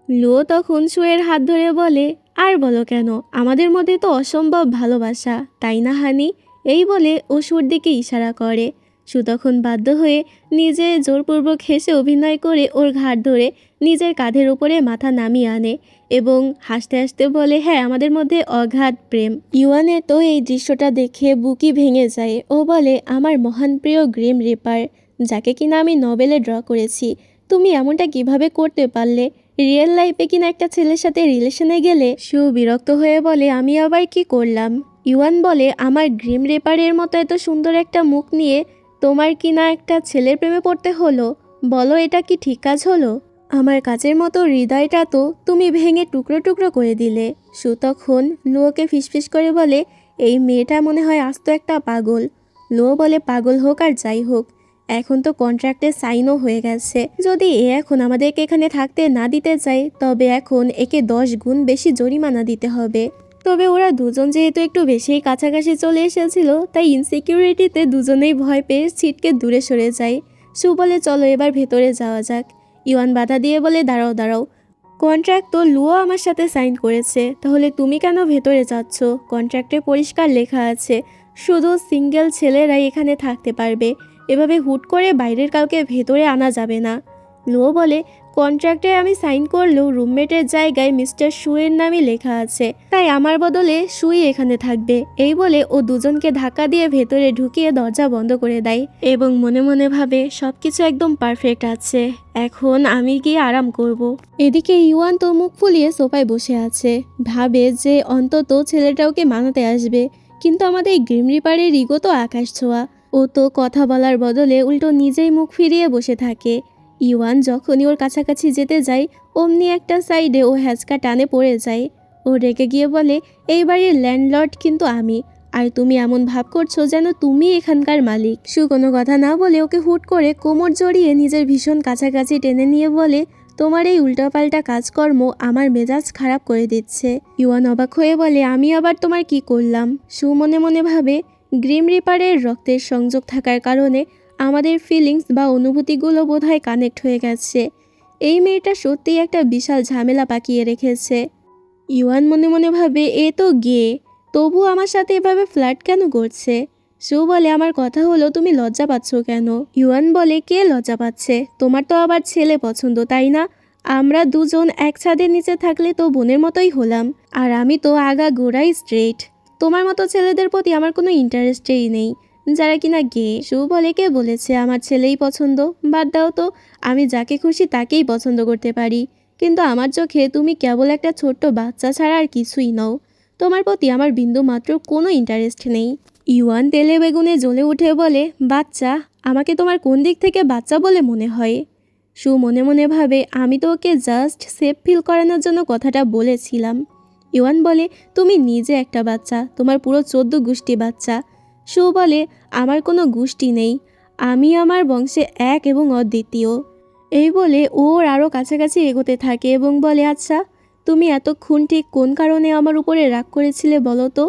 S1: লুও তখন শুয়ের হাত ধরে বলে, আর বলো কেন, আমাদের মধ্যে তো অসম্ভব ভালোবাসা, তাই না হানি? এই বলে ও সুর দিকে ইশারা করে। সু তখন বাধ্য হয়ে নিজে জোরপূর্বক হেসে অভিনয় করে ওর ঘাড় ধরে নিজের কাঁধের উপরে মাথা নামিয়ে আনে এবং হাসতে হাসতে বলে, হ্যাঁ, আমাদের মধ্যে অগাধ প্রেম। ইউয়ানের তো এই দৃশ্যটা দেখে বুকই ভেঙে যায়। ও বলে, আমার মহান প্রিয় গ্রিম রিপার, যাকে কিনা আমি নভেলে ড্র করেছি, তুমি এমনটা কিভাবে করতে পারলে? রিয়েল লাইফে কিনা একটা ছেলের সাথে রিলেশনে গেলে। সু বিরক্ত হয়ে বলে, আমি আবার কি করলাম? ইউয়ান বলে, আমার গ্রিম রেপারের মতো এত সুন্দর একটা মুখ নিয়ে তোমার কিনা একটা ছেলের প্রেমে পড়তে হলো? বলো, এটা কি ঠিক কাজ হলো? আমার কাচের মতো হৃদয়টা তো তুমি ভেঙে টুকরো টুকরো করে দিলে। সু তখন লুয়োকে ফিসফিস করে বলে, এই মেয়েটা মনে হয় আস্ত একটা পাগল। লুয়ো বলে, পাগল হোক আর যাই হোক, এখন তো কন্ট্রাক্টে সাইনও হয়ে গেছে। যদি এ এখন আমাদেরকে এখানে থাকতে না দিতে চায়, তবে এখন একে 10 গুণ বেশি জরিমানা দিতে হবে। তবে ওরা দুজন যেহেতু একটু বেশিই কাছাকাছি চলে এসেছিল, তাই ইনসিকিউরিটিতে দুজনেই ভয় পেয়ে ছিটকে দূরে সরে যায়। সু বলে, চলো এবার ভেতরে যাওয়া যাক। ইওয়ান বাধা দিয়ে বলে, দাঁড়াও দাঁড়াও, কন্ট্রাক্ট তো লুয়ো আমার সাথে সাইন করেছে, তাহলে তুমি কেন ভেতরে যাচ্ছ? কন্ট্রাক্টে পরিষ্কার লেখা আছে শুধু সিঙ্গেল ছেলেরাই এখানে থাকতে পারবে, এভাবে হুট করে বাইরের কাউকে ভেতরে আনা যাবে না। লুয়ো বলে, কন্ট্রাক্টে আমি সাইন করলেও রুমমেটের জায়গায় মিস্টার শুয়ের নামই লেখা আছে, তাই আমার বদলে শুই এখানে থাকবে। এই বলে ও দুজনকে ধাক্কা দিয়ে ভেতরে ঢুকিয়ে দরজা বন্ধ করে দেয় এবং মনে মনে ভাবে, সবকিছু একদম পারফেক্ট আছে, এখন আমি গিয়ে আরাম করব। এদিকে ইওয়ান তো মুখ ফুলিয়ে সোফায় বসে আছে, ভাবে যে অন্তত ছেলেটা ওকে মানাতে আসবে, কিন্তু আমাদের গ্রিম রিপারের ইগো তো আকাশ ছোঁয়া। ও তো কথা বলার বদলে উল্টো নিজেই মুখ ফিরিয়ে বসে থাকে। ইওয়ান যখনই ওর কাছাকাছি যেতে যায়, অমনি একটা সাইডে ও হ্যাচকা টানে পড়ে যায়। ও রেগে গিয়ে বলে, এই বাড়ির ল্যান্ডলর্ড কিন্তু আমি, আর তুমি এমন ভাব করছো যেন তুমি এখানকার মালিক। সু কোনো কথা না বলে ওকে হুট করে কোমর জড়িয়ে নিজের ভীষণ কাছাকাছি টেনে নিয়ে বলে, তোমার এই উল্টাপাল্টা কাজকর্ম আমার মেজাজ খারাপ করে দিচ্ছে। ইওয়ান অবাক হয়ে বলে, আমি আবার তোমার কি করলাম? সু মনে মনে ভাবে, গ্রিম রিপারের রক্তের সংযোগ থাকার কারণে আমাদের ফিলিংস বা অনুভূতিগুলো বোধহয় কানেক্ট হয়ে গেছে। এই মেয়েটা সত্যিই একটা বিশাল ঝামেলা পাকিয়ে রেখেছে। ইওয়ান মনে মনে ভাবে, এ তো গে, তবু আমার সাথে এভাবে ফ্লার্ট কেন করছে? সু বলে, আমার কথা হলো, তুমি লজ্জা পাচ্ছ কেন? ইওয়ান বলে, কে লজ্জা পাচ্ছে? তোমার তো আবার ছেলে পছন্দ, তাই না? আমরা দুজন এক ছাদের নিচে থাকলে তো বোনের মতোই হলাম, আর আমি তো আগা গোড়াই স্ট্রেট। তোমার মতো ছেলেদের প্রতি আমার কোনো ইন্টারেস্টেই নেই, যারা কিনা গে। সু বলে, কে বলেছে আমার ছেলেই পছন্দ? বাদ দাও তো, আমি যাকে খুশি তাকেই পছন্দ করতে পারি, কিন্তু আমার চোখে তুমি কেবল একটা ছোট্ট বাচ্চা ছাড়া আর কিছুই নও। তোমার প্রতি আমার বিন্দু মাত্র কোনো ইন্টারেস্ট নেই। ইওয়ান তেলে বেগুনে জ্বলে উঠে বলে, বাচ্চা? আমাকে তোমার কোন দিক থেকে বাচ্চা বলে মনে হয়? সু মনে মনে ভাবে, আমি তো ওকে জাস্ট সেফ ফিল করানোর জন্য কথাটা বলেছিলাম। ইওয়ান বলে, তুমি নিজে একটা বাচ্চা, তোমার পুরো 14 গোষ্ঠী বাচ্চা। সু বলে, আমার কোনো গোষ্ঠী নেই, আমি আমার বংশে এক এবং অদ্বিতীয়। এই বলে ওর আরও কাছাকাছি এগোতে থাকে এবং বলে, আচ্ছা, তুমি এতক্ষণ ঠিক কোন কারণে আমার উপরে রাগ করেছিলে বলো তো?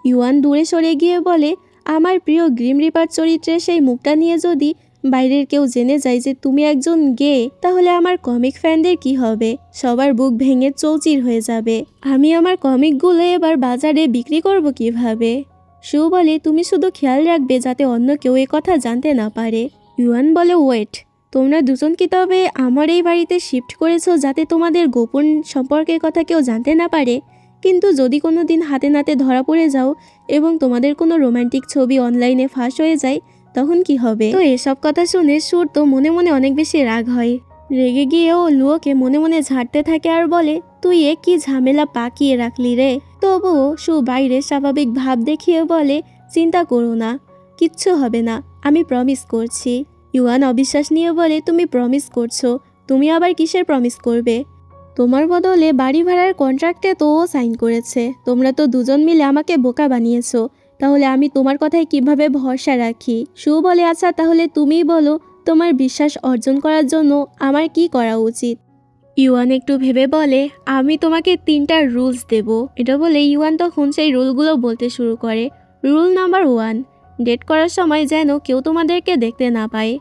S1: ইওয়ান দূরে সরে গিয়ে বলে, আমার প্রিয় গ্রিম রিপার চরিত্রের সেই মুখটা নিয়ে যদি বাইরের কেউ জেনে যায় যে তুমি একজন গে, তাহলে আমার কমিক ফ্যানদের কি হবে? সবার বুক ভেঙে চৌচির হয়ে যাবে। আমি আমার কমিকগুলো এবার বাজারে বিক্রি করব কিভাবে? শু বলে, তুমি শুধু খেয়াল রাখবে যাতে অন্য কেউ এ কথা জানতে না পারে। ইউয়ান বলে, ওয়েট, তোমরা দুজন কি তবে আমার এই বাড়িতে শিফট করেছো যাতে তোমাদের গোপন সম্পর্কের কথা কেউ জানতে না পারে? কিন্তু যদি কোনো দিন হাতে নাতে ধরা পড়ে যাও এবং তোমাদের কোনো রোমান্টিক ছবি অনলাইনে ফাঁস হয়ে যায়, তখন কি হবে? তো এসব কথা শুনে সুর তো মনে মনে অনেক বেশি রাগ হয়। রেগে গিয়ে ও লুয়োকে মনে মনে ঝাড়তে থাকে আর বলে, তুই এ কি ঝামেলা পাকিয়ে রাখলি রে? তবুও সু বাইরে স্বাভাবিক ভাব দেখিয়ে বলে, চিন্তা করো না, কিচ্ছু হবে না, আমি প্রমিস করছি। ইউয়ান অবিশ্বাস নিয়ে বলে, তুমি প্রমিস করছো? তুমি আবার কিসের প্রমিস করবে? তোমার বদলে বাড়ি ভাড়ার কন্ট্রাক্টে তো ও সাইন করেছে। তোমরা তো দুজন মিলে আমাকে বোকা বানিয়েছো। তাহলে আমি তোমার কথায় কিভাবে ভরসা রাখি? শু বলে, আচ্ছা তাহলে তুমিই বলো, তোমার বিশ্বাস অর্জন করার জন্য আমার কি করা উচিত? ইউয়ান একটু ভেবে বলে, আমি তোমাকে 3টা রুলস দেব। এটা বলে ইউয়ান তখন সেই রুলগুলো বলতে শুরু করে। রুল নাম্বার 1, ডেট করার সময় যেন কেউ তোমাদেরকে দেখতে না পায়।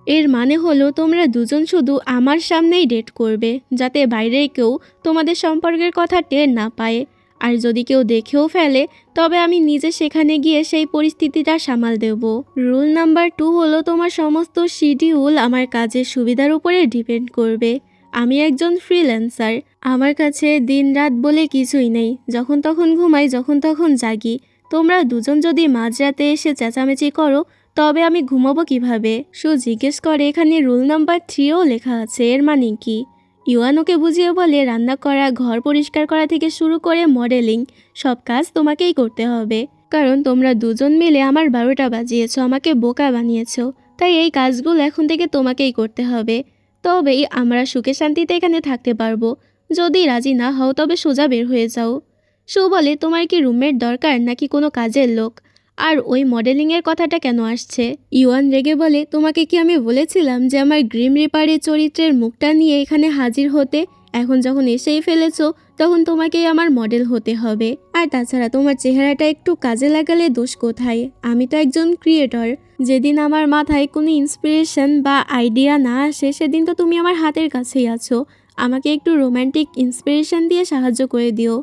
S1: এর মানে হলো তোমরা দুজন শুধু আমার সামনেই ডেট করবে, যাতে বাইরে কেউ তোমাদের সম্পর্কের কথা টের না পায়। আর যদি কেউ দেখেও ফেলে, তবে আমি নিজে সেখানে গিয়ে সেই পরিস্থিতিটা সামাল দেব। রুল নাম্বার 2 হলো তোমার সমস্ত শিডিউল আমার কাজের সুবিধার উপরে ডিপেন্ড করবে। আমি একজন ফ্রিল্যান্সার, আমার কাছে দিন রাত বলে কিছুই নেই। যখন তখন ঘুমাই, যখন তখন জাগি। তোমরা দুজন যদি মাঝরাতে এসে চেঁচামেচি করো, তবে আমি ঘুমাবো কিভাবে? সু জিজ্ঞেস করে, এখানে রুল নাম্বার 3ও লেখা আছে, এর মানে কি? ইউয়ান ওকে বুঝিয়ে বলে, রান্না করা, ঘর পরিষ্কার করা থেকে শুরু করে মডেলিং, সব কাজ তোমাকেই করতে হবে। কারণ তোমরা দুজন মিলে আমার 12টা বাজিয়েছো, আমাকে বোকা বানিয়েছো। তাই এই কাজগুলো এখন থেকে তোমাকেই করতে হবে। তবেই আমরা সুখে শান্তিতে এখানে থাকতে পারবো। যদি রাজি না হও তবে সোজা বের হয়ে যাও। সু বলে, তোমার কি রুমমেট দরকার নাকি কোনো কাজের লোক? আর ওই মডেলিংয়ের কথাটা কেন আসছে? ইউয়ান রেগে বলে, তোমাকে কি আমি বলেছিলাম যে আমার গ্রিম রিপারের চরিত্রের মুখটা নিয়ে এখানে হাজির হতে? এখন যখন এসেই ফেলেছো, তখন তোমাকেই আমার মডেল হতে হবে। আর তাছাড়া তোমার চেহারাটা একটু কাজে লাগালে দোষ কোথায়? আমি তো একজন ক্রিয়েটর। যেদিন আমার মাথায় কোনো ইন্সপিরেশন বা আইডিয়া না আসে, সেদিন তো তুমি আমার হাতের কাছেই আছো। আমাকে একটু রোম্যান্টিক ইন্সপিরেশন দিয়ে সাহায্য করে দিও।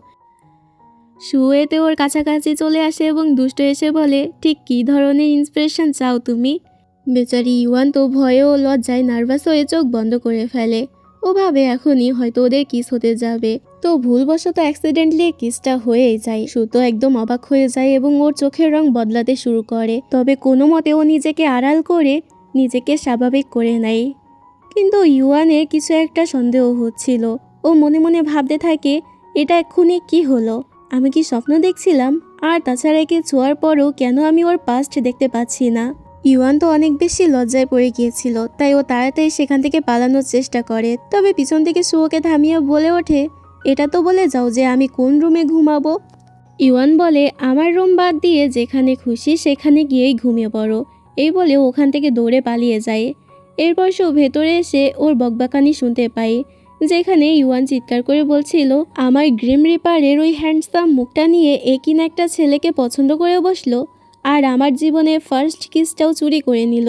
S1: শুয়েতে ওর কাছাকাছি চলে আসে এবং দুষ্ট এসে বলে, ঠিক কী ধরনের ইন্সপিরেশন চাও তুমি? বেচারি ইউয়ান তো ভয়ে ও লজ্জায় নার্ভাস হয়ে চোখ বন্ধ করে ফেলে। ও ভাবে এখনই হয়তো ওদের কিস হতে যাবে। তো ভুলবশত অ্যাক্সিডেন্টলি কিসটা হয়েই যায়। সুতো একদম অবাক হয়ে যায় এবং ওর চোখের রং বদলাতে শুরু করে। তবে কোনো মতে ও নিজেকে আড়াল করে নিজেকে স্বাভাবিক করে নেয়। কিন্তু ইউয়ানের কিছু একটা সন্দেহ হচ্ছিল। ও মনে মনে ভাবতে থাকে, এটা এক্ষুনি কি হলো? আমি কি স্বপ্ন দেখছিলাম? আর তাছাড়া একে ছোঁয়ার পরও কেন আমি ওর পাস্ট দেখতে পাচ্ছি না? ইউয়ান তো অনেক বেশি লজ্জায় পড়ে গিয়েছিল, তাই ও তাড়াতাড়ি সেখান থেকে পালানোর চেষ্টা করে। তবে পিছন থেকে সুয়োকে থামিয়ে বলে ওঠে, এটা তো বলে যাও যে আমি কোন রুমে ঘুমাবো? ইউয়ান বলে, আমার রুম বাদ দিয়ে যেখানে খুশি সেখানে গিয়েই ঘুমিয়ে পড়ো। এই বলে ওখান থেকে দৌড়ে পালিয়ে যায়। এরপর সে ভেতরে এসে ওর বকবাকানি শুনতে পায়, যেখানে ইউয়ান চিৎকার করে বলছিল, আমার গ্রিম রিপারের ওই হ্যান্ডসাম মুখটা নিয়ে কিনা একটা ছেলেকে পছন্দ করে বসলো, আর আমার জীবনে ফার্স্ট কিসটাও চুরি করে নিল।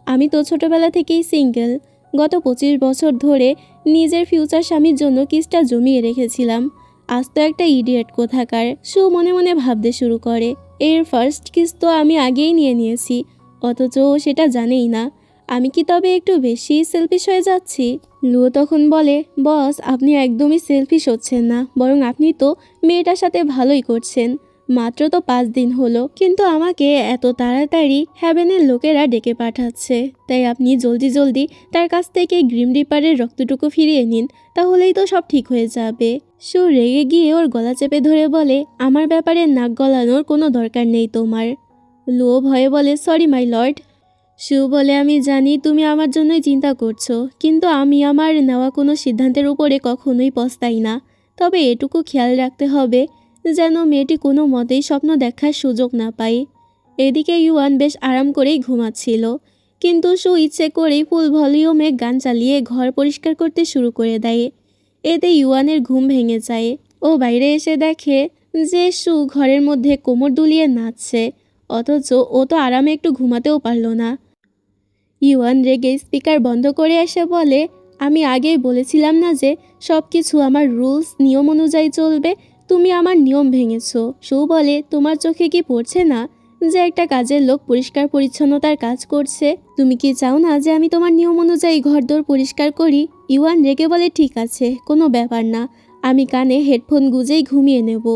S1: আমি তো ছোটবেলা থেকেই সিঙ্গেল। গত 25 বছর ধরে নিজের ফিউচার স্বামীর জন্য কিসটা জমিয়ে রেখেছিলাম। আজ তো একটা ইডিয়েট কোথাকার। সু মনে মনে ভাবতে শুরু করে, এর ফার্স্ট কিস তো আমি আগেই নিয়ে নিয়েছি, অথচ সেটা জানেই না। আমি কি তবে একটু বেশি সেলফিশ হয়ে যাচ্ছি? লুয়ো তখন বলে, বস, আপনি একদমই সেলফিশ হচ্ছেন না, বরং আপনি তো মেয়েটার সাথে ভালোই করছেন। মাত্র তো 5 দিন হলো, কিন্তু আমাকে এত তাড়াতাড়ি হ্যাভেনের লোকেরা ডেকে পাঠাচ্ছে। তাই আপনি জলদি জলদি তার কাছ থেকে গ্রিম রিপারের রক্তটুকু ফিরিয়ে নিন, তাহলেই তো সব ঠিক হয়ে যাবে। সু রেগে গিয়ে ওর গলা চেপে ধরে বলে, আমার ব্যাপারে নাক গলানোর কোনো দরকার নেই তোমার। লুয়ো ভয়ে বলে, সরি মাই লর্ড। সু বলে, আমি জানি তুমি আমার জন্যই চিন্তা করছো, কিন্তু আমি আমার নেওয়া কোনো সিদ্ধান্তের উপরে কখনোই পস্তাই না। তবে এটুকু খেয়াল রাখতে হবে যেন মেয়েটি কোনো মতেই স্বপ্ন দেখার সুযোগ না পায়। এদিকে ইউয়ান বেশ আরাম করেই ঘুমাচ্ছিল, কিন্তু সু ইচ্ছে করেই ফুল ভলিউমে গান চালিয়ে ঘর পরিষ্কার করতে শুরু করে দেয়। এতে ইউয়ানের ঘুম ভেঙে যায়। ও বাইরে এসে দেখে যে সু ঘরের মধ্যে কোমর দুলিয়ে নাচছে, অথচ ও তো আরামে একটু ঘুমাতেও পারল না। ইউয়ান রেগে স্পিকার বন্ধ করে এসে বলে, আমি আগেই বলেছিলাম না যে সব কিছু আমার রুলস নিয়ম অনুযায়ী চলবে? তুমি আমার নিয়ম ভেঙেছো। শু বলে, তোমার চোখে কি পড়ছে না যে একটা কাজের লোক পরিষ্কার পরিচ্ছন্নতার কাজ করছে? তুমি কি চাও না যে আমি তোমার নিয়ম অনুযায়ী ঘরদোর পরিষ্কার করি? ইউয়ান রেগে বলে, ঠিক আছে, কোনো ব্যাপার না, আমি কানে হেডফোন গুঁজেই ঘুমিয়ে নেব।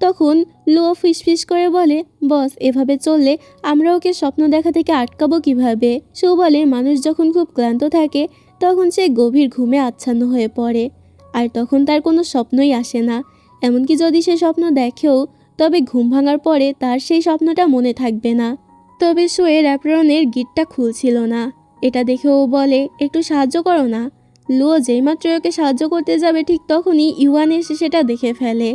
S1: তখন লুও ফিসফিস করে বলে, বস, এভাবে চললে আমরা ওকে স্বপ্ন দেখা থেকে আটকাবো কিভাবে? শু বলে, মানুষ যখন খুব ক্লান্ত থাকে তখন সে গভীর ঘুমে আচ্ছন্ন হয়ে পড়ে, আর তখন তার কোনো স্বপ্নই আসে না। এমনকি যদি সে স্বপ্ন দেখেও, তবে ঘুম ভাঙার পরে তার সেই স্বপ্নটা মনে থাকবে না। তবে শোয়ের অ্যাপ্রনের গিটটা খুলছিল না। এটা দেখে ও বলে, একটু সাহায্য করো না। লুও যেইমাত্র ওকে সাহায্য করতে যাবে ঠিক তখনই ইউয়ান এসে সেটা দেখে ফেলে।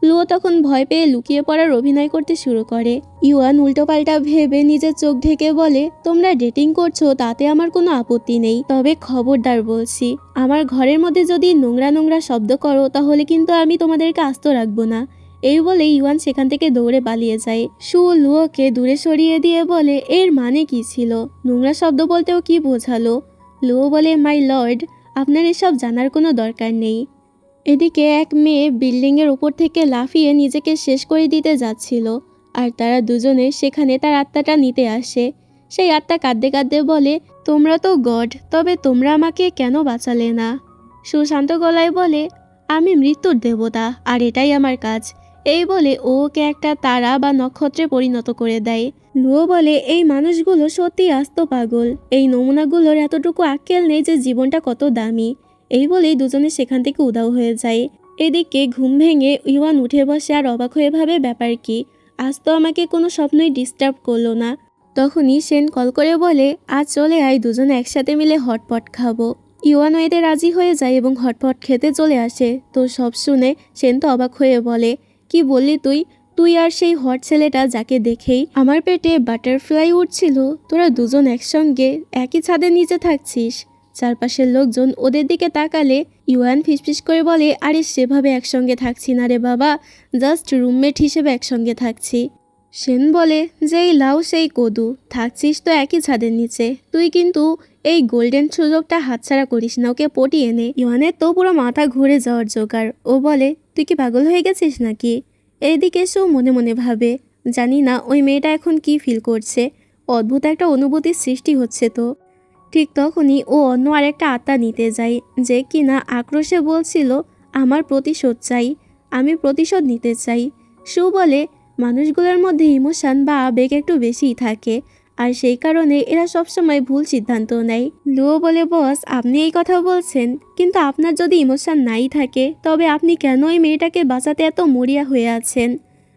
S1: লুও তখন ভয় পেয়ে লুকিয়ে পড়ার অভিনয় করতে শুরু করে। ইউয়ান উল্টোপাল্টা ভেবে নিজের চোখ ঢেকে বলে, তোমরা ডেটিং করছো তাতে আমার কোনো আপত্তি নেই, তবে খবরদার বলছি, আমার ঘরের মধ্যে যদি নোংরা নোংরা শব্দ করো তাহলে কিন্তু আমি তোমাদেরকে আস্ত রাখবো না। এই বলে ইউয়ান সেখান থেকে দৌড়ে পালিয়ে যায়। শু লুওকে দূরে সরিয়ে দিয়ে বলে, এর মানে কি ছিল? নোংরা শব্দ বলতেও কি বোঝালো? লুও বলে, মাই লর্ড, আপনার এসব জানার কোনো দরকার নেই। এদিকে এক মেয়ে বিল্ডিংয়ের উপর থেকে লাফিয়ে নিজেকে শেষ করে দিতে যাচ্ছিল, আর তারা দুজনে সেখানে তার আত্মাটা নিতে আসে। সেই আত্মা কাঁদতে কাঁদতে বলে, তোমরা তো গড, তবে তোমরা আমাকে কেন বাঁচালে না? সুশান্ত গলায় বলে, আমি মৃত্যুর দেবতা, আর এটাই আমার কাজ। এই বলে ওকে একটা তারা বা নক্ষত্রে পরিণত করে দেয়। লুও বলে, এই মানুষগুলো সত্যি আস্ত পাগল। এই নমুনাগুলোর এতটুকু আক্কেল নেই যে জীবনটা কত দামি। এই বলেই দুজনে সেখান থেকে উধাও হয়ে যায়। এদিকে ঘুম ভেঙে ইউয়ান উঠে বসে আর অবাক হয়ে ভাবে, ব্যাপার কি? আজ তো আমাকে কোনো স্বপ্নই ডিস্টার্ব করলো না। তখনই সেন কল করে বলে, আজ চলে আয়, দুজনে একসাথে মিলে হটপট খাবো। ইউয়ান এতে রাজি হয়ে যায় এবং হটপট খেতে চলে আসে। তো সব শুনে সেন তো অবাক হয়ে বলে, কি বললি তুই? তুই আর সেই হট ছেলেটা যাকে দেখেই আমার পেটে বাটারফ্লাই উঠছিল, তোরা দুজন একসঙ্গে একই ছাদের নিচে থাকছিস? চারপাশের লোকজন ওদের দিকে তাকালে ইউয়ান ফিসফিস করে বলে, আরে সেভাবে একসঙ্গে থাকছি না রে বাবা, জাস্ট রুমমেট হিসেবে একসঙ্গে থাকছি। সেন বলে, যেই লাউ সেই কদু, থাকছিস তো একই ছাদের নিচে, তুই কিন্তু এই গোল্ডেন সুযোগটা হাতছাড়া করিস না, ওকে পটিয়ে নে। ইউয়ানের তো পুরো মাথা ঘুরে যাওয়ার জোগাড়। ও বলে, তুই কি পাগল হয়ে গেছিস নাকি? এইদিকে এসেও মনে মনে ভাবে, জানি না ওই মেয়েটা এখন কি ফিল করছে, অদ্ভুত একটা অনুভূতির সৃষ্টি হচ্ছে তো। ঠিক তখনই ও অন্য আরেকটা আত্মা নিতে যায়, যে কিনা আক্রোশে বলছিল, আমার প্রতিশোধ চাই, আমি প্রতিশোধ নিতে চাই। শু বলে, মানুষগুলোর মধ্যে ইমোশন বা আবেগ একটু বেশিই থাকে, আর সেই কারণে এরা সবসময় ভুল সিদ্ধান্ত নেয়। লুও বলে, বস, আপনি এই কথা বলছেন, কিন্তু আপনার যদি ইমোশন নাই থাকে তবে আপনি কেন এই মেয়েটাকে বাঁচাতে এত মরিয়া হয়ে আছেন?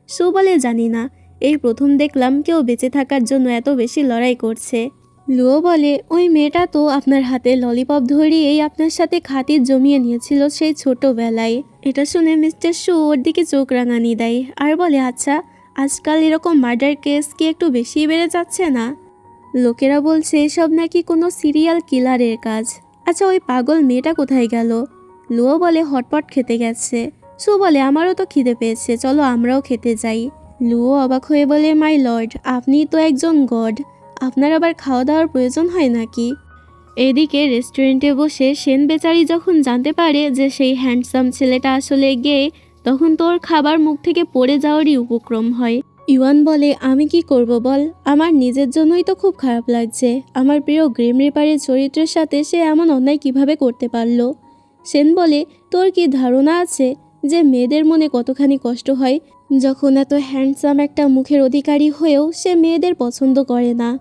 S1: শু বলে, জানি না, এই প্রথম দেখলাম কেউ বেঁচে থাকার জন্য এত বেশি লড়াই করছে। লুও বলে, ওই মেয়েটা তো আপনার হাতে ললিপপ ধরিয়েই আপনার সাথে খাতির জমিয়ে নিয়েছিল সেই ছোটবেলায়। এটা শুনে মিস্টার শু ওর দিকে চোখ রাঙানি দেয় আর বলে, আচ্ছা, আজকাল এরকম মার্ডার কেস কি একটু বেশি বেড়ে যাচ্ছে না? লোকেরা বলছে এসব নাকি কোনো সিরিয়াল কিলারের কাজ। আচ্ছা, ওই পাগল মেয়েটা কোথায় গেল? লুও বলে, হটপট খেতে গেছে। শু বলে, আমারও তো খিদে পেয়েছে, চলো আমরাও খেতে যাই। লুও অবাক হয়ে বলে, মাই লর্ড, আপনি তো একজন গড, আপনার আবার খাওয়া দাওয়ার প্রয়োজন হয় নাকি? এদিকে রেস্টুরেন্টে বসে সেন বেচারি যখন জানতে পারে যে সেই হ্যান্ডসাম ছেলেটা আসলে গে, তখন তোর খাবার মুখ থেকে পড়ে যাওয়ারই উপক্রম হয়। ইউয়ান বলে, আমি কি করব বল, আমার নিজের জন্যই তো খুব খারাপ লাগছে। আমার প্রিয় গ্রিম রিপারের চরিত্রের সাথে সে এমন অন্যায় কিভাবে করতে পারলো? সেন বলে, তোর কি ধারণা আছে যে মেয়েদের মনে কতখানি কষ্ট হয় যখন এত হ্যান্ডসাম একটা মুখের অধিকারী হয়েও সে মেয়েদের পছন্দ করে না?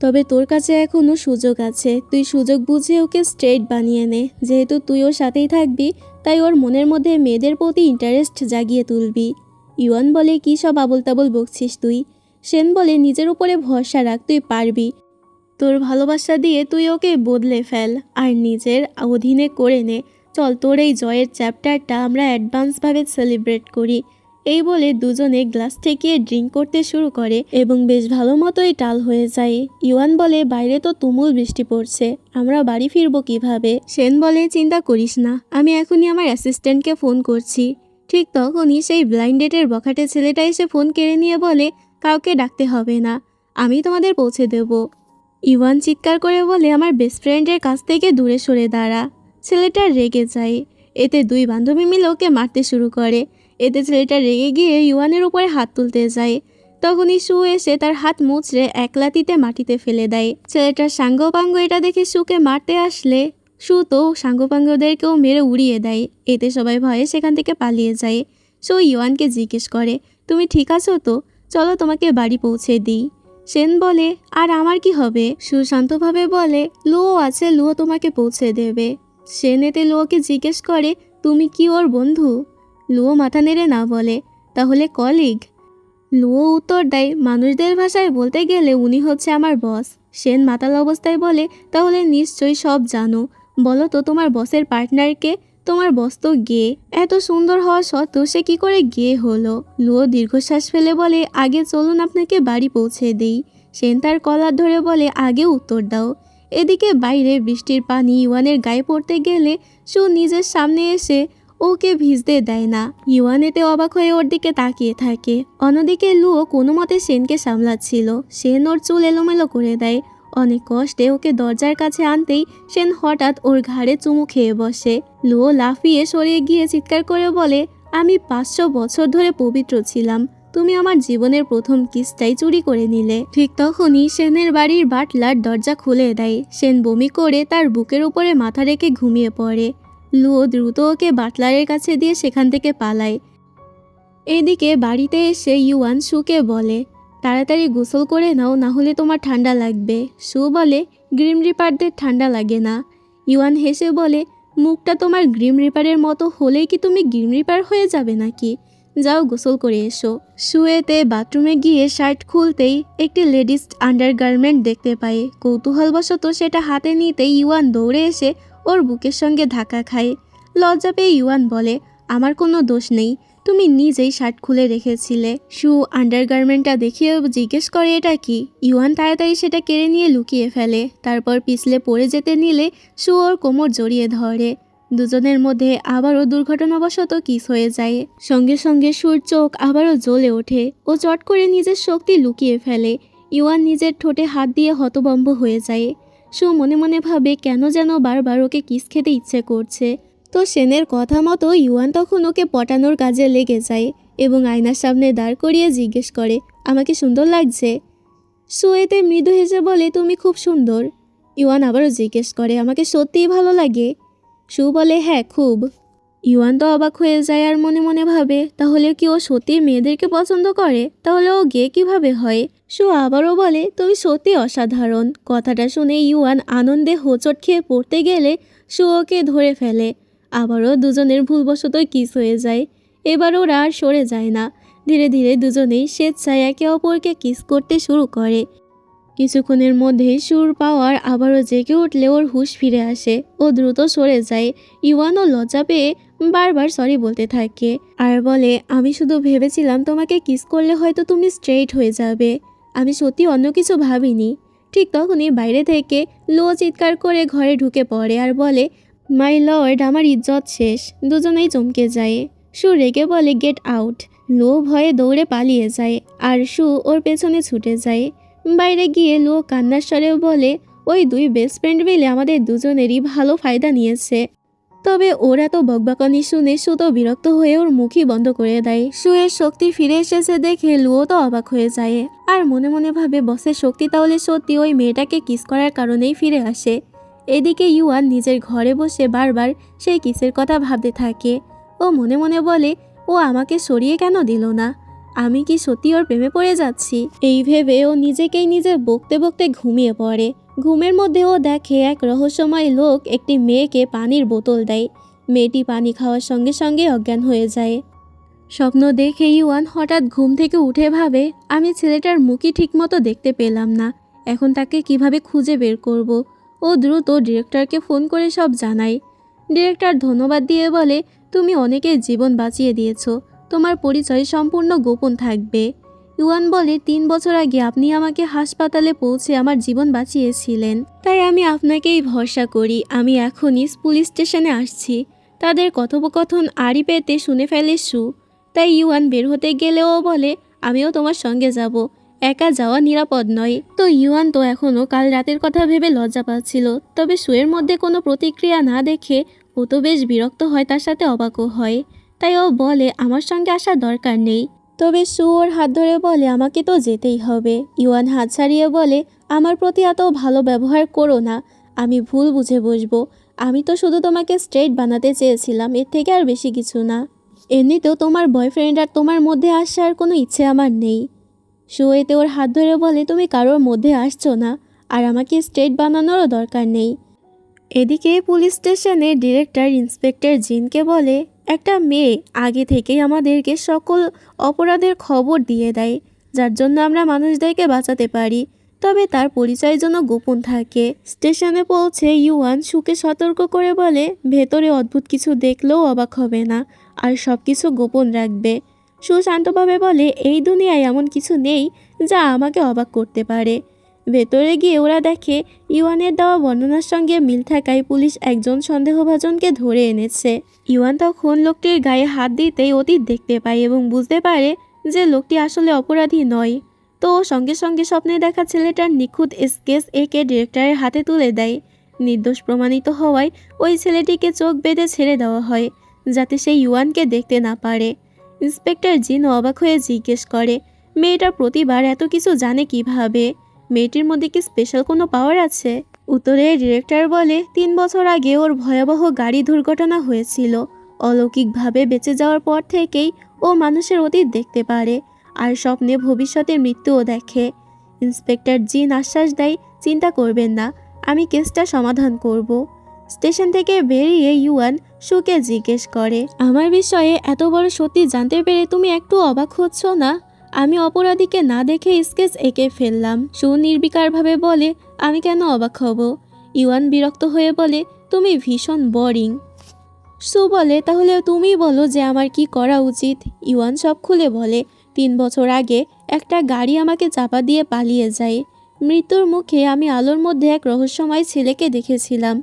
S1: তবে তোর কাছে এখনও সুযোগ আছে, তুই সুযোগ বুঝে ওকে স্ট্রেট বানিয়ে নে। যেহেতু তুই ওর সাথেই থাকবি, তাই ওর মনের মধ্যে মেয়েদের প্রতি ইন্টারেস্ট জাগিয়ে তুলবি। ইউয়ান বলে, কী সব আবল তাবল বকছিস তুই? সেন বলে, নিজের উপরে ভরসা রাখ, তুই পারবি। তোর ভালোবাসা দিয়ে তুই ওকে বদলে ফেল আর নিজের অধীনে করে নে। চল, তোর এই জয়ের চ্যাপ্টারটা আমরা অ্যাডভান্সভাবে সেলিব্রেট করি। এই বলে দুজনে গ্লাস ঠেকিয়ে ড্রিঙ্ক করতে শুরু করে এবং বেশ ভালো মতোই টাল হয়ে যায়। ইউয়ান বলে, বাইরে তো তুমুল বৃষ্টি পড়ছে, আমরা বাড়ি ফিরবো কিভাবে? সেন বলে, চিন্তা করিস না, আমি এখনই আমার অ্যাসিস্ট্যান্টকে ফোন করছি। ঠিক তখনই সেই ব্লাইন্ড ডেটের বখাটে ছেলেটা এসে ফোন কেড়ে নিয়ে বলে, কাউকে ডাকতে হবে না, আমি তোমাদের পৌঁছে দেব। ইওয়ান চিৎকার করে বলে, আমার বেস্ট ফ্রেন্ডের কাছ থেকে দূরে সরে দাঁড়া। ছেলেটা রেগে যায়। এতে দুই বান্ধবী মিলে ওকে মারতে শুরু করে। এতে ছেলেটা রেগে গিয়ে ইওয়ানের উপরে হাত তুলতে যায়। তখনই শু এসে তার হাত মুচড়ে এক লাথিতে মাটিতে ফেলে দেয়। ছেলেটার সাঙ্গপাঙ্গ এটা দেখে শুকে মারতে আসলে শু তো সাঙ্গপাঙ্গদেরকেও মেরে উড়িয়ে দেয়। এতে সবাই ভয়ে সেখান থেকে পালিয়ে যায়। শু ইওয়ানকে জিজ্ঞেস করে, তুমি ঠিক আছো তো? চলো তোমাকে বাড়ি পৌঁছে দিই। সেন বলে, আর আমার কি হবে? সুশান্তভাবে বলে, লুও আছে, লুও তোমাকে পৌঁছে দেবে। সেন এতে লুওকে জিজ্ঞেস করে, তুমি কি ওর বন্ধু? লুও মাথা নেড়ে না বলে, তাহলে কলিগ? লুও উত্তর দেয়, মানুষদের ভাষায় বলতে গেলে উনি হচ্ছে আমার বস। সেন মাতাল অবস্থায় বলে, তাহলে নিশ্চয়ই সব জানো। বলো তো তোমার বসের পার্টনারকে? তোমার বস তো গে। এত সুন্দর হওয়া সত্ত্বেও সে কি করে গে হলো? লুও দীর্ঘশ্বাস ফেলে বলে, আগে চলুন আপনাকে বাড়ি পৌঁছে দেই। সেন তার কলার ধরে বলে, আগে উত্তর দাও। এদিকে বাইরে বৃষ্টির পানি ইওয়ানের গায়ে পড়তে গেলে শু নিজের সামনে এসে ওকে ভিজতে দেয় না। ইওয়ান এতে অবাক হয়ে ওর দিকে তাকিয়ে থাকে। অন্যদিকে লুও কোনো মতে সেনকে সামলাচ্ছিল। সেন ওর চুল এলোমেলো করে দেয়। অনেক কষ্টে ওকে দরজার কাছে আনতেই সেন হঠাৎ ওর ঘাড়ে চুমু খেয়ে বসে। লুও লাফিয়ে সরিয়ে গিয়ে চিৎকার করে বলে, আমি 500 বছর ধরে পবিত্র ছিলাম, তুমি আমার জীবনের প্রথম কিসটাই চুরি করে নিলে। ঠিক তখনই সেনের বাড়ির বাটলার দরজা খুলে দেয়। সেন বমি করে তার বুকের উপরে মাথা রেখে ঘুমিয়ে পড়ে। লুও দ্রুত ওকে বাটলারের কাছে দিয়ে সেখান থেকে পালায়। এদিকে বাড়িতে এসে ইউয়ান শুকে বলে, তাড়াতাড়ি গোসল করে নাও, না হলে তোমার ঠান্ডা লাগবে। শু বলে, গ্রিম রিপারদের ঠান্ডা লাগে না। ইউয়ান হেসে বলে, মুখটা তোমার গ্রিম রিপারের মতো হলেই কি তুমি গ্রিম রিপার হয়ে যাবে নাকি? যাও গোসল করে এসো। শুয়েতে বাথরুমে গিয়ে শার্ট খুলতেই একটি লেডিস আন্ডারগার্মেন্ট দেখতে পায়। কৌতূহলবশত সেটা হাতে নিতেই ইউয়ান দৌড়ে এসে ওর বুকের সঙ্গে ধাক্কা খায়। লজ্জা পেয়ে ইউয়ান বলে, আমার কোনো দোষ নেই, তুমি নিজেই শার্ট খুলে রেখেছিলে। শু আন্ডারগার্মেন্টটা দেখিয়ে জিজ্ঞেস করে, এটা কি? ইউয়ান তাড়াতাড়ি সেটা কেড়ে নিয়ে লুকিয়ে ফেলে। তারপর পিছলে পড়ে যেতে নিলে শু ওর কোমর জড়িয়ে ধরে। দুজনের মধ্যে আবারও দুর্ঘটনাবশত কিস হয়ে যায়। সঙ্গে সঙ্গে শুর চোখ আবারও জ্বলে ওঠে। ও চট করে নিজের শক্তি লুকিয়ে ফেলে। ইউয়ান নিজের ঠোঁটে হাত দিয়ে হতভম্ব হয়ে যায়। শু মনে মনে ভাবে, কেন যেন বারবার ওকে কিস খেতে ইচ্ছে করছে। তো সেনের কথা মতো ইউয়ান তখন ওকে পটানোর কাজে লেগে যায় এবং আয়নার সামনে দাঁড় করিয়ে জিজ্ঞেস করে, আমাকে সুন্দর লাগছে? শু এতে মৃদু হেসে বলে, তুমি খুব সুন্দর। ইউয়ান আবারও জিজ্ঞেস করে, আমাকে সত্যিই ভালো লাগে? শু বলে, হ্যাঁ খুব। ইউয়ান তো অবাক হয়ে যায় আর মনে মনে ভাবে, তাহলে কি ও সত্যি মেয়েদেরকে পছন্দ করে? তাহলে ও গে কিভাবে হয়? শু আবারও বলে, তুমি সত্যি অসাধারণ। কথাটা শুনে ইউয়ান আনন্দে হোঁচট খেয়ে পড়তে গেলে শু ওকে ধরে ফেলে। আবারও দুজনের ভুলবশত কিস হয়ে যায়। এবার ওরা আর সরে যায় না। ধীরে ধীরে দুজনেই স্বেচ্ছায় একে অপরকে কিস করতে শুরু করে। কিছুক্ষণের মধ্যেই সুর পাওয়ার আবারও জেগে উঠলে ওর হুঁশ ফিরে আসে। ও দ্রুত সরে যায়। ইওয়ানও লজ্জা পেয়ে বারবার সরি বলতে থাকে আর বলে, আমি শুধু ভেবেছিলাম তোমাকে কিস করলে হয়তো তুমি স্ট্রেইট হয়ে যাবে, আমি সত্যি অন্য কিছু ভাবিনি। ঠিক তখনই বাইরে থেকে লো চিৎকার করে ঘরে ঢুকে পড়ে আর বলে, মাই লর্ড, আমার ইজ্জত শেষ। দুজনেই চমকে যায়। শু রেগে বলে, গেট আউট। লো ভয়ে দৌড়ে পালিয়ে যায় আর শু ওর পেছনে ছুটে যায়। বাইরে গিয়ে লো কান্নার স্বরেও বলে, ওই দুই বেস্ট ফ্রেন্ড মিলে আমাদের দুজনেরই ভালো ফায়দা নিয়েছে। তবে ওরা তো বকবকানি শুনে শু তো বিরক্ত হয়ে ওর মুখই বন্ধ করে দেয়। শুয়ের শক্তি ফিরে এসেছে দেখে লুও তো অবাক হয়ে যায় আর মনে মনে ভাবে, বসের শক্তি তাহলে সত্যি ওই মেয়েটাকে কিস করার কারণেই ফিরে আসে। এদিকে ইউয়ান নিজের ঘরে বসে বারবার সেই কিসের কথা ভাবতে থাকে। ও মনে মনে বলে, ও আমাকে সরিয়ে কেন দিল না? আমি কি সত্যি ওর প্রেমে পড়ে যাচ্ছি? এই ভেবে ও নিজেকেই নিজে বকতে বকতে ঘুমিয়ে পড়ে। ঘুমের মধ্যে ও দেখে এক রহস্যময় লোক একটি মেয়েকে পানির বোতল দেয়। মেয়েটি পানি খাওয়ার সঙ্গে সঙ্গে অজ্ঞান হয়ে যায়। স্বপ্ন দেখে ইউয়ান হঠাৎ ঘুম থেকে উঠে ভাবে, আমি ছেলেটার মুখই ঠিকমতো দেখতে পেলাম না, এখন তাকে কিভাবে খুঁজে বের করব। ও দ্রুত ডিরেক্টরকে ফোন করে সব জানায়। ডিরেক্টর ধন্যবাদ দিয়ে বলে, তুমি অনেকের জীবন বাঁচিয়ে দিয়েছো, তোমার পরিচয় সম্পূর্ণ গোপন থাকবে। ইউয়ান বলে, 3 বছর আগে আপনি আমাকে হাসপাতালে পৌঁছে আমার জীবন বাঁচিয়েছিলেন, তাই আমি আপনাকেই ভরসা করি। আমি এখনই পুলিশ স্টেশনে আসছি। তাদের কথোপকথন আড়ি পেতে শুনে ফেলে শু। তাই ইউয়ান বের হতে গেলেও বলে, আমিও তোমার সঙ্গে যাব। একা যাওয়া নিরাপদ নয়। তো ইউয়ান তো এখনও কাল রাতের কথা ভেবে লজ্জা পাচ্ছিল, তবে শুয়ের মধ্যে কোনো প্রতিক্রিয়া না দেখে ও তো বেশ বিরক্ত হয়, তার সাথে অবাকও হয়। তাই ও বলে আমার সঙ্গে আসার দরকার নেই। তবে সু ওর হাত ধরে বলে আমাকে তো যেতেই হবে। ইউয়ান হাত ছাড়িয়ে বলে আমার প্রতি এত ভালো ব্যবহার করো না, আমি ভুল বুঝে বসবো। আমি তো শুধু তোমাকে স্ট্রেট বানাতে চেয়েছিলাম, এর থেকে আর বেশি কিছু না। এমনিতেও তোমার বয়ফ্রেন্ড আর তোমার মধ্যে আসার কোনো ইচ্ছে আমার নেই। সু এতে ওর হাত ধরে বলে তুমি কারোর মধ্যে আসছো না, আর আমাকে স্ট্রেট বানানোরও দরকার নেই। এদিকে পুলিশ স্টেশনে ডিরেক্টর ইন্সপেক্টর জিনকে বলে একটা মেয়ে আগে থেকেই আমাদেরকে সকল অপরাধের খবর দিয়ে দেয়, যার জন্য আমরা মানুষদেরকে বাঁচাতে পারি, তবে তার পরিচয় যেন গোপন থাকে। স্টেশনে পৌঁছে ইউয়ান সুকে সতর্ক করে বলে ভেতরে অদ্ভুত কিছু দেখলেও অবাক হবে না, আর সব কিছু গোপন রাখবে। সু শান্তভাবে বলে এই দুনিয়ায় এমন কিছু নেই যা আমাকে অবাক করতে পারে। ভেতরে গিয়ে ওরা দেখে ইউয়ানের দেওয়া বর্ণনার সঙ্গে মিল থাকায় পুলিশ একজন সন্দেহভাজনকে ধরে এনেছে। ইউয়ান তখন লোকটির গায়ে হাত দিতেই অতীত দেখতে পায় এবং বুঝতে পারে যে লোকটি আসলে অপরাধী নয়। তো ও সঙ্গে সঙ্গে স্বপ্নে দেখা ছেলেটার নিখুঁত স্কেচ এঁকে ডিরেক্টরের হাতে তুলে দেয়। নির্দোষ প্রমাণিত হওয়ায় ওই ছেলেটিকে চোখ বেঁধে ছেড়ে দেওয়া হয়, যাতে সে ইউয়ানকে দেখতে না পারে। ইন্সপেক্টর জিন অবাক হয়ে জিজ্ঞেস করে মেয়েটার প্রতিবার এত কিছু জানে কিভাবে? মেয়েটির মধ্যে কি স্পেশাল কোনো পাওয়ার আছে? উত্তরে ডিরেক্টর বলে 3 বছর আগে ওর ভয়াবহ গাড়ি দুর্ঘটনা হয়েছিল। অলৌকিকভাবে বেঁচে যাওয়ার পর থেকেই ও মানুষের অতীত দেখতে পারে, আর স্বপ্নে ভবিষ্যতের মৃত্যুও দেখে। ইন্সপেক্টর জিন আশ্বাস দেয় চিন্তা করবেন না, আমি কেসটা সমাধান করব। স্টেশন থেকে বেরিয়ে ইউয়ান সুকে জিজ্ঞেস করে আমার বিষয়ে এত বড় সত্যি জানতে পেরে তুমি একটু অবাক হচ্ছ না? আমি অপরাধীকে না দেখে স্কেচ এঁকে ফেললাম। সু নির্বিকারভাবে বলে আমি কেন অবাক হব? ইউয়ান বিরক্ত হয়ে বলে তুমি ভীষণ বোরিং। সু বলে তাহলে তুমি বলো যে আমার কি করা উচিত। ইউয়ান সব খুলে বলে 3 বছর আগে একটা গাড়ি আমাকে চাপা দিয়ে পালিয়ে যায়। মৃত্যুর মুখে আমি আলোর মধ্যে এক রহস্যময় ছেলেকে দেখেছিলাম।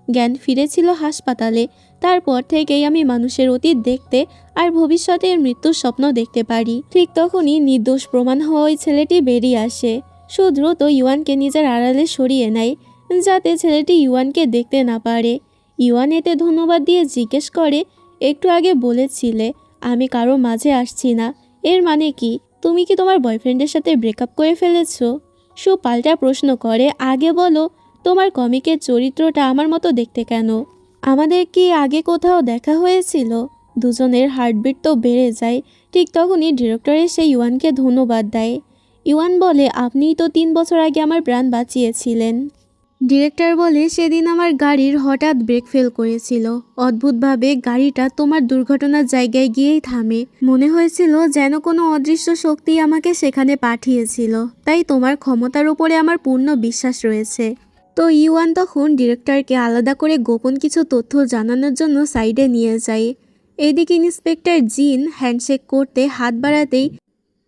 S1: জ্ঞান ফিরেছিল হাসপাতালে। তারপর থেকেই আমি মানুষের অতীত দেখতে আর ভবিষ্যতের মৃত্যুর স্বপ্ন দেখতে পারি। ঠিক তখনই নির্দোষ প্রমাণ হওয়া ওই ছেলেটি বেরিয়ে আসে। সু দ্রুত ইউয়ানকে নিজের আড়ালে সরিয়ে নেয়, যাতে ছেলেটি ইউয়ানকে দেখতে না পারে। ইউয়ান এতে ধন্যবাদ দিয়ে জিজ্ঞেস করে একটু আগে বলেছিলে আমি কারো মাঝে আসছি না, এর মানে কি? তুমি কি তোমার বয়ফ্রেন্ডের সাথে ব্রেকআপ করে ফেলেছো? সু পাল্টা প্রশ্ন করে আগে বলো তোমার কমিকের চরিত্রটা আমার মতো দেখতে কেন? আমাদের কি আগে কোথাও দেখা হয়েছিল? দুজনের হার্টবিট তো বেড়ে যায়। ঠিক তখনই ডিরেক্টর এসে ইউয়ানকে ধন্যবাদ দেয়। ইউয়ান বলে আপনিই তো 3 বছর আগে আমার প্রাণ বাঁচিয়েছিলেন। ডিরেক্টর বলে সেদিন আমার গাড়ির হঠাৎ ব্রেক ফেল করেছিল। অদ্ভুতভাবে গাড়িটা তোমার দুর্ঘটনার জায়গায় গিয়েই থামে। মনে হয়েছিল যেন কোনো অদৃশ্য শক্তি আমাকে সেখানে পাঠিয়েছিল। তাই তোমার ক্ষমতার উপরে আমার পূর্ণ বিশ্বাস রয়েছে। তো ইউয়ান তখন ডিরেক্টরকে আলাদা করে গোপন কিছু তথ্য জানানোর জন্য সাইডে নিয়ে যায়। এদিকে ইন্সপেক্টর জিন হ্যান্ডশেক করতে হাত বাড়াতেই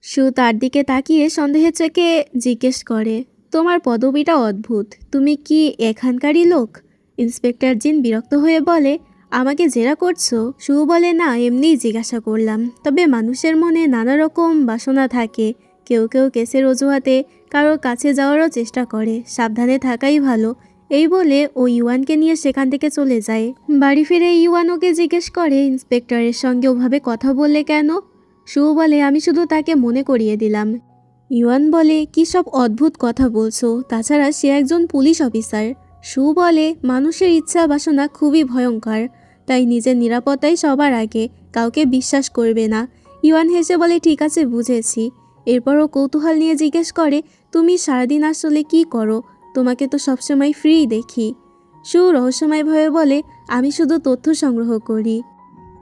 S1: সু তার দিকে তাকিয়ে সন্দেহের চোখে জিজ্ঞেস করে তোমার পদবিটা অদ্ভুত, তুমি কি এখানকারই লোক? ইন্সপেক্টর জিন বিরক্ত হয়ে বলে আমাকে জেরা করছো? সু বলে না, এমনিই জিজ্ঞাসা করলাম। তবে মানুষের মনে নানা রকম বাসনা থাকে। কেউ কেউ কেসের অজুহাতে কারোর কাছে যাওয়ারও চেষ্টা করে, সাবধানে থাকাই ভালো। এই বলে ও ইউয়ানকে নিয়ে সেখান থেকে চলে যায়। বাড়ি ফিরে ইউয়ান ওকে জিজ্ঞেস করে ইন্সপেক্টরের সঙ্গে ওভাবে কথা বললে কেন? সু বলে আমি শুধু তাকে মনে করিয়ে দিলাম। ইউয়ান বলে কী সব অদ্ভুত কথা বলছো, তাছাড়া সে একজন পুলিশ অফিসার। সু বলে মানুষের ইচ্ছা বাসনা খুবই ভয়ঙ্কর, তাই নিজের নিরাপত্তাই সবার আগে, কাউকে বিশ্বাস করবে না। ইউয়ান হেসে বলে ঠিক আছে বুঝেছি। এরপরও কৌতূহল নিয়ে জিজ্ঞেস করে তুমি সারাদিন আসলে কি করো? তোমাকে তো সবসময় ফ্রি দেখি। সু রহস্যময়ভাবে বলে আমি শুধু তথ্য সংগ্রহ করি।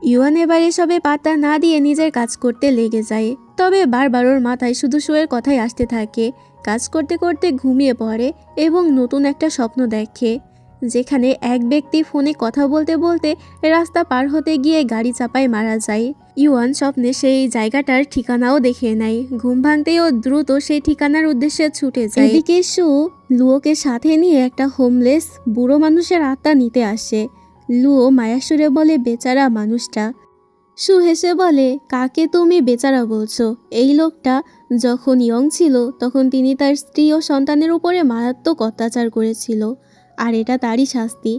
S1: ইউয়ান এবার এসবে পাত্তা না দিয়ে নিজের কাজ করতে লেগে যায়। তবে বারবার ওর মাথায় শুধু শোয়ের কথাই আসতে থাকে। কাজ করতে করতে ঘুমিয়ে পড়ে এবং নতুন একটা স্বপ্ন দেখে, যেখানে এক ব্যক্তি ফোনে কথা বলতে বলতে রাস্তা পার হতে গিয়ে গাড়ি চাপায় মারা যায়। ইউয়ান স্বপ্নে সেই জায়গাটার ঠিকানাও দেখে নেয়। ঘুম ভাঙতেই ও দ্রুত সেই ঠিকানার উদ্দেশ্যে ছুটে যায়। এদিকে সু লুওকে সাথে নিয়ে একটা হোমলেস বুড়ো মানুষের আত্মা নিতে আসে। লুও মায়াসুরে বলে বেচারা মানুষটা। সু হেসে বলে, কাকে তুমি বেচারা বলছো? এই লোকটা যখন ইয়ং ছিল তখন তিনি তার স্ত্রী ও সন্তানের উপরে মারাত্মক অত্যাচার করেছিল, আর এটা তারই শাস্তি।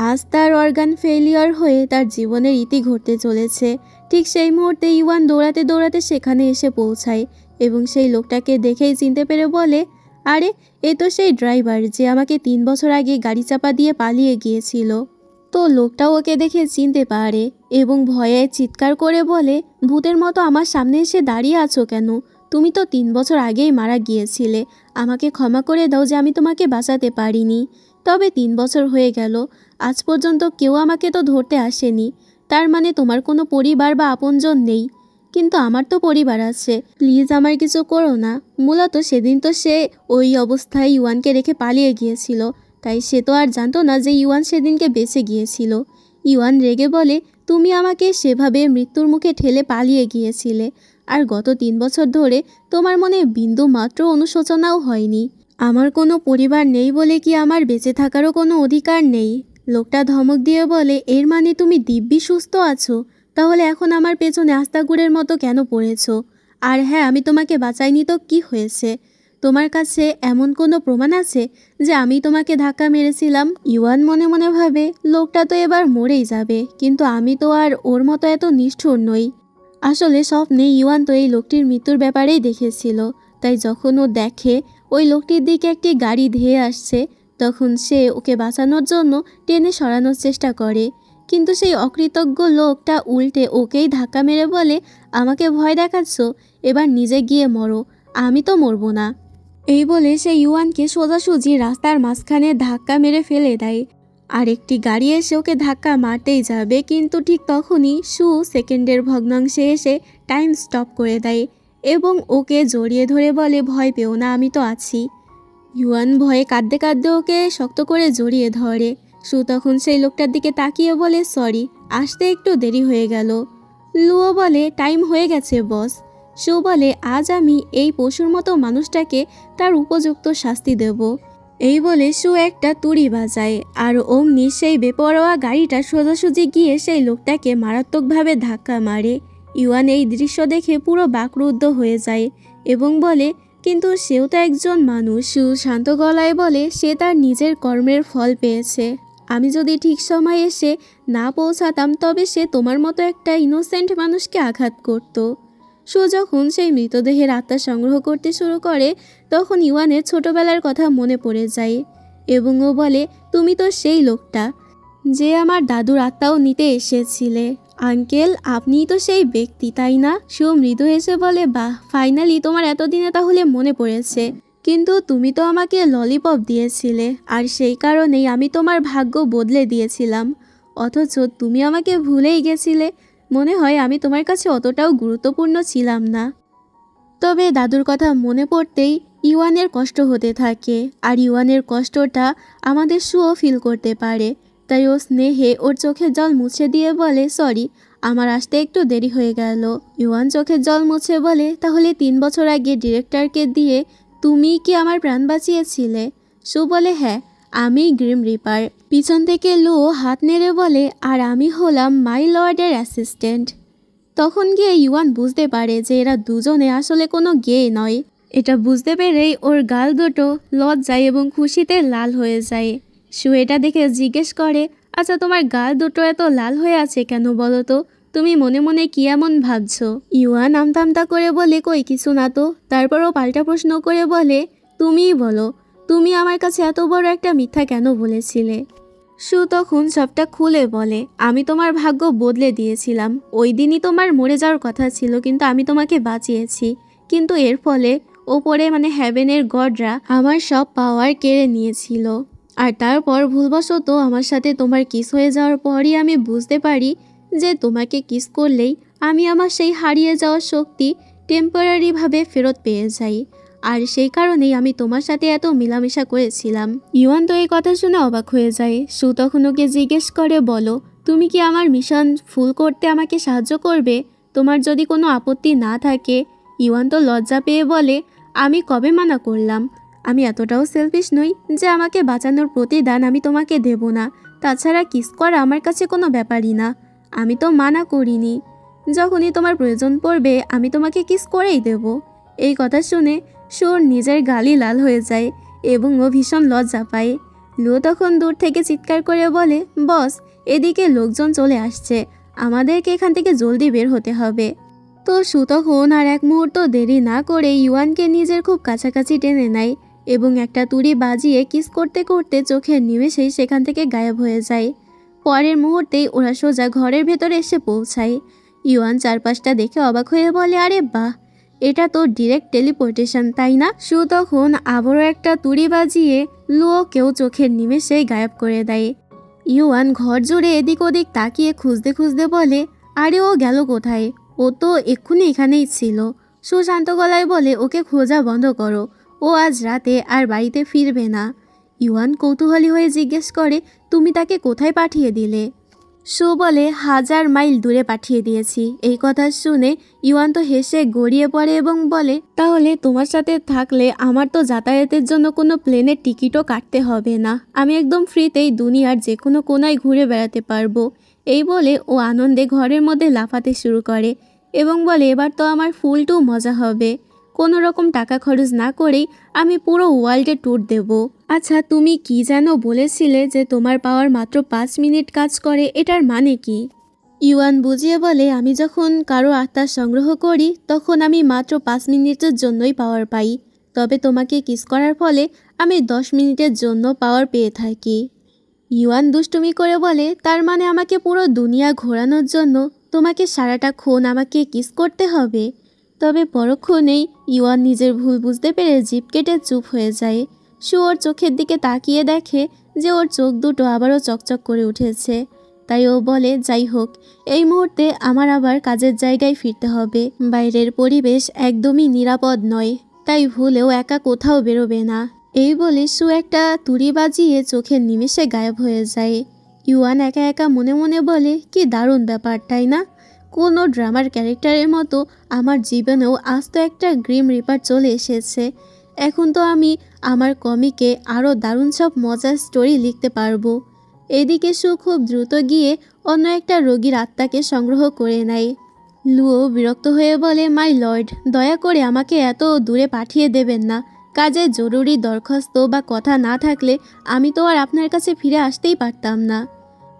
S1: আজ তার অর্গান ফেলিয়ার হয়ে তার জীবনের ইতি ঘটতে চলেছে। ঠিক সেই মুহূর্তে ইওয়ান দৌড়াতে দৌড়াতে সেখানে এসে পৌঁছায় এবং সেই লোকটাকে দেখেই চিনতে পেরে বলে, আরে এ তো সেই ড্রাইভার যে আমাকে 3 বছর আগে গাড়ি চাপা দিয়ে পালিয়ে গিয়েছিল। তো লোকটাও ওকে দেখে চিনতে পারে এবং ভয়ে চিৎকার করে বলে, ভূতের মতো আমার সামনে এসে দাঁড়িয়ে আছো কেন? তুমি তো 3 বছর আগেই মারা গিয়েছিলে। আমাকে ক্ষমা করে দাও যে আমি তোমাকে বাঁচাতে পারিনি। তবে 3 বছর হয়ে গেল, আজ পর্যন্ত কেউ আমাকে তো ধরতে আসেনি। তার মানে তোমার কোনো পরিবার বা আপনজন নেই। কিন্তু আমার তো পরিবার আছে, প্লিজ আমার কিছু করো না। মূলত সেদিন তো সে ওই অবস্থায় ইউয়ানকে রেখে পালিয়ে গিয়েছিল, তাই সে তো আর জানতো না যে ইউয়ান সেদিনকে বেঁচে গিয়েছিল। ইউয়ান রেগে বলে, তুমি আমাকে সেভাবে মৃত্যুর মুখে ঠেলে পালিয়ে গিয়েছিলে, আর গত 3 বছর ধরে তোমার মনে বিন্দু মাত্র অনুশোচনাও হয়নি। আমার কোনো পরিবার নেই বলে কি আমার বেঁচে থাকারও কোনো অধিকার নেই? লোকটা ধমক দিয়ে বলে, এর মানে তুমি দিব্যি সুস্থ আছো? তাহলে এখন আমার পেছনে আস্তাগুড়ের মতো কেন পড়েছো? আর হ্যাঁ, আমি তোমাকে বাঁচাইনি তো কি হয়েছে? তোমার কাছে এমন কোনো প্রমাণ আছে যে আমি তোমাকে ধাক্কা মেরেছিলাম? ইউয়ান মনে মনে ভাবে, লোকটা তো এবার মরেই যাবে, কিন্তু আমি তো আর ওর মতো এত নিষ্ঠুর নই। আসলে স্বপ্নে ইউয়ান তো এই লোকটির মৃত্যুর ব্যাপারেই দেখেছিল, তাই যখন ও দেখে ওই লোকটির দিকে একটি গাড়ি ধেয়ে আসছে, তখন সে ওকে বাঁচানোর জন্য টেনে সরানোর চেষ্টা করে। কিন্তু সেই অকৃতজ্ঞ লোকটা উল্টে ওকেই ধাক্কা মেরে বলে, আমাকে ভয় দেখাচ্ছ? এবার নিজে গিয়ে মরো, আমি তো মরবো না। এই বলে সে ইউয়ানকে সোজাসুজি রাস্তার মাঝখানে ধাক্কা মেরে ফেলে দেয়। আর একটি গাড়ি এসে ওকে ধাক্কা মারতেই যাবে, কিন্তু ঠিক তখনই সু সেকেন্ডের ভগ্নাংশে এসে টাইম স্টপ করে দেয় এবং ওকে জড়িয়ে ধরে বলে, ভয় পেও না, আমি তো আছি। ইউয়ান ভয়ে কাঁদতে কাঁদতে ওকে শক্ত করে জড়িয়ে ধরে। সু তখন সেই লোকটার দিকে তাকিয়ে বলে, সরি, আসতে একটু দেরি হয়ে গেল। লুও বলে, টাইম হয়ে গেছে বস। সু বলে, আজ আমি এই পশুর মতো মানুষটাকে তার উপযুক্ত শাস্তি দেব। এই বলে সু একটা তুড়ি বাজায়, আর অমনি সেই বেপরোয়া গাড়িটা সোজাসুজি গিয়ে সেই লোকটাকে মারাত্মকভাবে ধাক্কা মারে। ইউয়ান এই দৃশ্য দেখে পুরো বাকরুদ্ধ হয়ে যায় এবং বলে, কিন্তু সেও তো একজন মানুষ। সু শান্ত গলায় বলে, সে তার নিজের কর্মের ফল পেয়েছে। আমি যদি ঠিক সময়ে এসে না পৌঁছাতাম তবে সে তোমার মতো একটা ইনোসেন্ট মানুষকে আঘাত করত। সু যখন সেই মৃতদেহের আত্মা সংগ্রহ করতে শুরু করে তখন ইউয়ানের ছোটবেলার কথা মনে পড়ে যায় এবং ও বলে, তুমি তো সেই লোকটা যে আমার দাদুর আত্মাও নিতে এসেছিলে। আঙ্কেল, আপনিই তো সেই ব্যক্তি, তাই না? সু মৃদু হেসে বলে, বাহ, ফাইনালি তোমার এতদিনে তাহলে মনে পড়েছে। কিন্তু তুমি তো আমাকে ললিপপ দিয়েছিলে, আর সেই কারণেই আমি তোমার ভাগ্য বদলে দিয়েছিলাম। অথচ তুমি আমাকে ভুলেই গেছিলে। মনে হয় আমি তোমার কাছে অতটাও গুরুত্বপূর্ণ ছিলাম না। তবে দাদুর কথা মনে পড়তেই ইউয়ানের কষ্ট হতে থাকে, আর ইউয়ানের কষ্টটা আমাদের সুও ফিল করতে পারে। তাই ও স্নেহে ওর চোখের জল মুছে দিয়ে বলে, সরি, আমার আসতে একটু দেরি হয়ে গেল। ইউয়ান চোখের জল মুছে বলে, তাহলে 3 বছর আগে ডিরেক্টরকে দিয়ে তুমি কি আমার প্রাণ বাঁচিয়েছিলে? সু বলে, হ্যাঁ, আমি গ্রিম রিপার। পিছন থেকে লুও হাত নেড়ে বলে, আর আমি হলাম মাই লর্ডের অ্যাসিস্ট্যান্ট। তখন গিয়ে ইউয়ান বুঝতে পারে যে এরা দুজনে আসলে কোনো গে নয়। এটা বুঝতে পেরেই ওর গাল দুটো লজ্জায় এবং খুশিতে লাল হয়ে যায়। সু এটা দেখে জিজ্ঞেস করে, আচ্ছা, তোমার গাল দুটো এত লাল হয়ে আছে কেন বলো তো? তুমি মনে মনে কি এমন ভাবছো? ইউয়ান আমতা আমতা করে বলে, কই কিছু না তো। তারপরও পাল্টা প্রশ্ন করে বলে, তুমিই বলো, তুমি আমার কাছে এত বড় একটা মিথ্যা কেন বলেছিলে? সু তখন সবটা খুলে বলে, আমি তোমার ভাগ্য বদলে দিয়েছিলাম। ওই দিনই তোমার মরে যাওয়ার কথা ছিল, কিন্তু আমি তোমাকে বাঁচিয়েছি। কিন্তু এর ফলে ওপরে হ্যাভেনের গডরা আমার সব পাওয়ার কেড়ে নিয়েছিল। আর তারপর ভুলবশত আমার সাথে তোমার কিস হয়ে যাওয়ার পরই আমি বুঝতে পারি যে তোমাকে কিস করলেই আমি আমার সেই হারিয়ে যাওয়ার শক্তি টেম্পোরারিভাবে ফেরত পেয়ে যাই। আর সেই কারণেই আমি তোমার সাথে এত মিলামেশা করেছিলাম। ইউয়ান তো এই কথা শুনে অবাক হয়ে যায়। সু তখন ওকে জিজ্ঞেস করে, বলো, তুমি কি আমার মিশন ফুল করতে আমাকে সাহায্য করবে? তোমার যদি কোনো আপত্তি না থাকে। ইউয়ান তো লজ্জা পেয়ে বলে, আমি কবে মানা করলাম? আমি এতটাও সেলফিশ নই যে আমাকে বাঁচানোর প্রতিদান আমি তোমাকে দেব না। তাছাড়া কিস করা আমার কাছে কোনো ব্যাপারই না। আমি তো মানা করিনি। যখনই তোমার প্রয়োজন পড়বে আমি তোমাকে কিস করেই দেব। এই কথা শুনে সুর নিজের গালই লাল হয়ে যায় এবং ও ভীষণ লজ্জা পায়। লুও তখন দূর থেকে চিৎকার করে বলে, বস, এদিকে লোকজন চলে আসছে, আমাদেরকে এখান থেকে জলদি বের হতে হবে। তো সু তখন আর এক মুহূর্ত দেরি না করে ইউয়ানকে নিজের খুব কাছাকাছি টেনে নেয় এবং একটা তুড়ি বাজিয়ে কিস করতে করতে চোখের নিমেষেই সেখান থেকে গায়েব হয়ে যায়। পরের মুহূর্তেই ওরা সোজা ঘরের ভেতরে এসে পৌঁছায়। ইউয়ান চারপাশটা দেখে অবাক হয়ে বলে, আরে বাহ, এটা তো ডিরেক্ট টেলিপোর্টেশন, তাই না? সু তখন আবারও একটা তুড়ি বাজিয়ে লুওকেও চোখের নিমেষেই গায়েব করে দেয়। ইউয়ান ঘর জুড়ে এদিক ওদিক তাকিয়ে খুঁজতে খুঁজতে বলে, আরে ও গেল কোথায়? ও তো এক্ষুনি এখানেই ছিল। সুশান্ত গলায় বলে, ওকে খোঁজা বন্ধ করো, ও আজ রাতে আর বাড়িতে ফিরবে না। ইউয়ান কৌতূহলী হয়ে জিজ্ঞেস করে, তুমি তাকে কোথায় পাঠিয়ে দিলে? সু বলে, 1000 মাইল দূরে পাঠিয়ে দিয়েছি। এই কথা শুনে ইউয়ান তো হেসে গড়িয়ে পড়ে এবং বলে, তাহলে তোমার সাথে থাকলে আমার তো যাতায়াতের জন্য কোনো প্লেনের টিকিটও কাটতে হবে না, আমি একদম ফ্রিতেই দুনিয়ার যে কোনো কোনায় ঘুরে বেড়াতে পারবো। এই বলে ও আনন্দে ঘরের মধ্যে লাফাতে শুরু করে এবং বলে, এবার তো আমার ফুল টু মজা হবে, কোনো রকম টাকা খরচ না করেই আমি পুরো ওয়ার্ল্ডে ট্যুর দেব। আচ্ছা, তুমি কি যেন বলেছিলে যে তোমার পাওয়ার মাত্র 5 মিনিট কাজ করে, এটার মানে কি? ইউয়ান বুঝিয়ে বলে, আমি যখন কারো আত্মা সংগ্রহ করি তখন আমি মাত্র 5 মিনিটের জন্যই পাওয়ার পাই, তবে তোমাকে কিস করার ফলে আমি 10 মিনিটের জন্য পাওয়ার পেয়ে থাকি। ইউয়ান দুষ্টুমি করে বলে, তার মানে আমাকে পুরো দুনিয়া ঘোরানোর জন্য তোমাকে সারাটাক্ষণ আমাকে কিস করতে হবে? তবে পরক্ষণেই ইউয়ান নিজের ভুল বুঝতে পেরে জিভ কেটে চুপ হয়ে যায়। সু ওর চোখের দিকে তাকিয়ে দেখে যে ওর চোখ দুটো আবারও চকচক করে উঠেছে। তাই ও বলে, যাই হোক, এই মুহূর্তে আমার আবার কাজের জায়গায় ফিরতে হবে। বাইরের পরিবেশ একদমই নিরাপদ নয়, তাই ভুলেও একা কোথাও বেরোবে না। এই বলে সু একটা তুড়ি বাজিয়ে চোখের নিমেষে গায়েব হয়ে যায়। ইউয়ান একা একা মনে মনে বলে, কি দারুণ ব্যাপার, তাই না? কোনো ড্রামার ক্যারেক্টারের মতো আমার জীবনেও আজ তো একটা গ্রিম রিপার চলে এসেছে। এখন তো আমি আমার কমিকে আরও দারুণ সব মজার স্টোরি লিখতে পারবো। এদিকে সু খুব দ্রুত গিয়ে অন্য একটা রোগীর আত্মাকে সংগ্রহ করে নেয়। লুও বিরক্ত হয়ে বলে, মাই লর্ড, দয়া করে আমাকে এত দূরে পাঠিয়ে দেবেন না। কাজে জরুরি দরখাস্ত বা কথা না থাকলে আমি তো আর আপনার কাছে ফিরে আসতেই পারতাম না।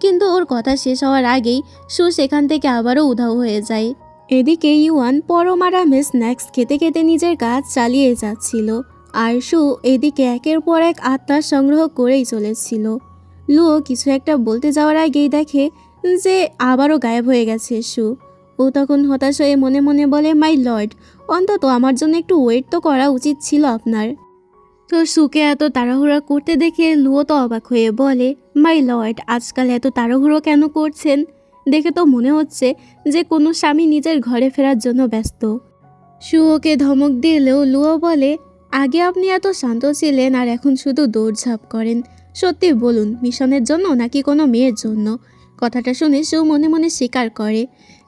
S1: কিন্তু ওর কথা শেষ হওয়ার আগেই সু সেখান থেকে আবারও উধাও হয়ে যায়। এদিকে ইউয়ান পরম আরামে স্ন্যাক্স খেতে খেতে নিজের কাজ চালিয়ে যাচ্ছিল, আর সু এদিকে একের পর এক আত্মার সংগ্রহ করেই চলেছিল। লুও কিছু একটা বলতে যাওয়ার আগেই দেখে যে আবারও গায়েব হয়ে গেছে সু। ও তখন হতাশ হয়ে মনে মনে বলে, মাই লর্ড, অন্তত আমার জন্য একটু ওয়েট তো করা উচিত ছিল আপনার। তো সুকে এত তাড়াহুড়া করতে দেখে লুও তো অবাক হয়ে বলে, মাই লর্ড, আজকাল এত তাড়াহুড়ো কেন করছেন? দেখে তো মনে হচ্ছে যে কোনো স্বামী নিজের ঘরে ফেরার জন্য ব্যস্ত। সু ওকে ধমক দিলেও লুও বলে, আগে আপনি এত শান্ত ছিলেন আর এখন শুধু দৌড়ঝাঁপ করেন। সত্যি বলুন, মিশনের জন্য নাকি কোনো মেয়ের জন্য? কথাটা শুনে সু মনে মনে স্বীকার করে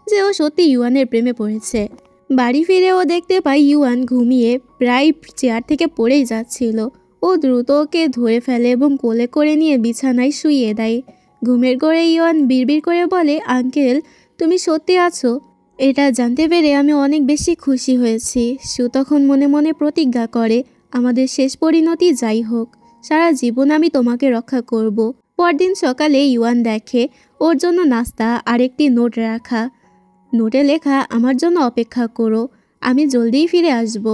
S1: যে ও সত্যি ইউয়ানের প্রেমে পড়েছে। বাড়ি ফিরে ও দেখতে পায় ইউয়ান ঘুমিয়ে প্রায় চেয়ার থেকে পড়েই যাচ্ছিল। ও দ্রুত ওকে ধরে ফেলে এবং কোলে করে নিয়ে বিছানায় শুইয়ে দেয়। ঘুমের ঘোরে ইউয়ান বিড়বিড় করে বলে, আঙ্কেল, তুমি সত্যি আছো? এটা জানতে পেরে আমি অনেক বেশি খুশি হয়েছি। সু তখন মনে মনে প্রতিজ্ঞা করে, আমাদের শেষ পরিণতি যাই হোক, সারা জীবন আমি তোমাকে রক্ষা করব। পরদিন সকালে ইউয়ান দেখে ওর জন্য নাস্তা আর একটি নোট রাখা। নোটে লেখা, আমার জন্য অপেক্ষা করো, আমি জলদিই ফিরে আসব।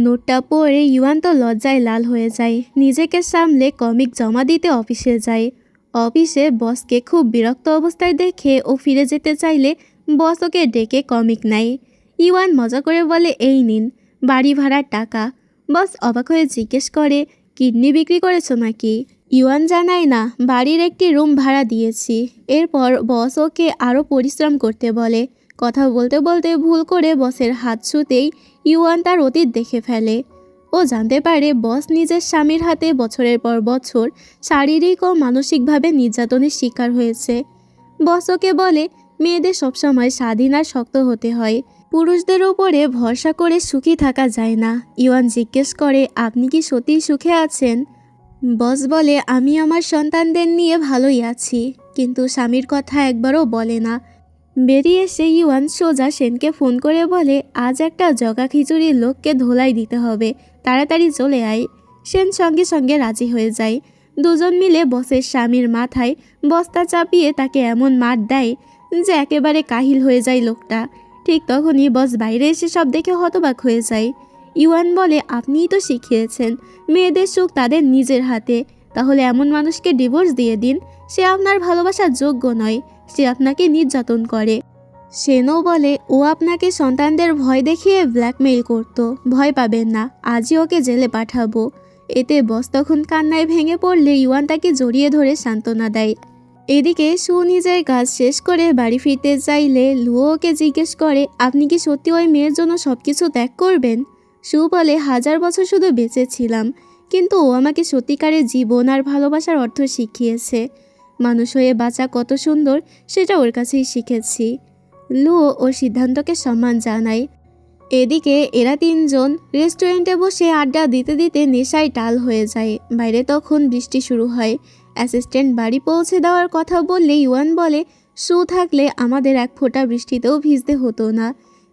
S1: নোটটা পড়ে ইউয়ান তো লজ্জায় লাল হয়ে যায়। নিজেকে সামলে কমিক জমা দিতে অফিসে যায়। অফিসে বসকে খুব বিরক্ত অবস্থায় দেখে ও ফিরে যেতে চাইলে বস ওকে ডেকে কমিক নেয়। ইউয়ান মজা করে বলে, এই নিন বাড়ি ভাড়ার টাকা। বস অবাক হয়ে জিজ্ঞেস করে, কিডনি বিক্রি করেছো নাকি? ইউয়ান জানায়, না, বাড়ির একটি রুম ভাড়া দিয়েছি। এরপর বস ওকে আরও পরিশ্রম করতে বলে। কথা বলতে বলতে ভুল করে বসের হাত ছুঁতেই ইউয়ান তার অতীত দেখে ফেলে। ও জানতে পারে বস নিজের স্বামীর হাতে বছরের পর বছর শারীরিক ও মানসিকভাবে নির্যাতনের শিকার হয়েছে। বস ওকে বলে, মেয়েদের সবসময় স্বাধীন আর শক্ত হতে হয়, পুরুষদের উপরে ভরসা করে সুখী থাকা যায় না। ইউয়ান জিজ্ঞেস করে, আপনি কি সত্যিই সুখে আছেন? বস বলে, আমি আমার সন্তানদের নিয়ে ভালোই আছি, কিন্তু স্বামীর কথা একবারও বলে না। বেরিয়ে এসে ইউয়ান সোজা সেনকে ফোন করে বলে আজ একটা জগা খিচুড়ির লোককে ধোলাই দিতে হবে, তাড়াতাড়ি চলে আয়। সেন সঙ্গে সঙ্গে রাজি হয়ে যায়। দুজন মিলে বসের স্বামীর মাথায় বস্তা চাপিয়ে তাকে এমন মার দেয় যে একেবারে কাহিল হয়ে যায় লোকটা। ঠিক তখনই বস বাইরে এসে সব দেখে হতবাক হয়ে যায়। ইউয়ান বলে আপনিই তো শিখিয়েছেন মেয়েদের সুখ তাদের নিজের হাতে, তাহলে এমন মানুষকে ডিভোর্স দিয়ে দিন। সে আপনার ভালোবাসার যোগ্য নয়, সে আপনাকে নির্যাতন করে। সেনও বলে ও আপনাকে সন্তানদের ভয় দেখিয়ে ব্ল্যাকমেইল করত, ভয় পাবেন না, আজই ওকে জেলে পাঠাবো। এতে বস তখন কান্নায় ভেঙে পড়লে ইউয়ান তাকে জড়িয়ে ধরে সান্ত্বনা দেয়। এদিকে সু নিজের কাজ শেষ করে বাড়ি ফিরতে চাইলে লুও ওকে জিজ্ঞেস করে আপনি কি সত্যি ওই মেয়ের জন্য সব কিছু ত্যাগ করবেন? সু বলে 1000 বছর শুধু বেঁচে ছিলাম, কিন্তু ও আমাকে সত্যিকারের জীবন আর ভালোবাসার অর্থ শিখিয়েছে। মানুষ হয়ে বাঁচা কত সুন্দর সেটা ওর কাছেই শিখেছি। লুও ওর সিদ্ধান্তকে সম্মান জানায়। এদিকে এরা তিনজন রেস্টুরেন্টে বসে আড্ডা দিতে দিতে নেশায় টাল হয়ে যায়। বাইরে তখন বৃষ্টি শুরু হয়। অ্যাসিস্ট্যান্ট বাড়ি পৌঁছে দেওয়ার কথা বললে ইউয়ান বলে সু থাকলে আমাদের এক ফোঁটা বৃষ্টিতেও ভিজতে হতো না।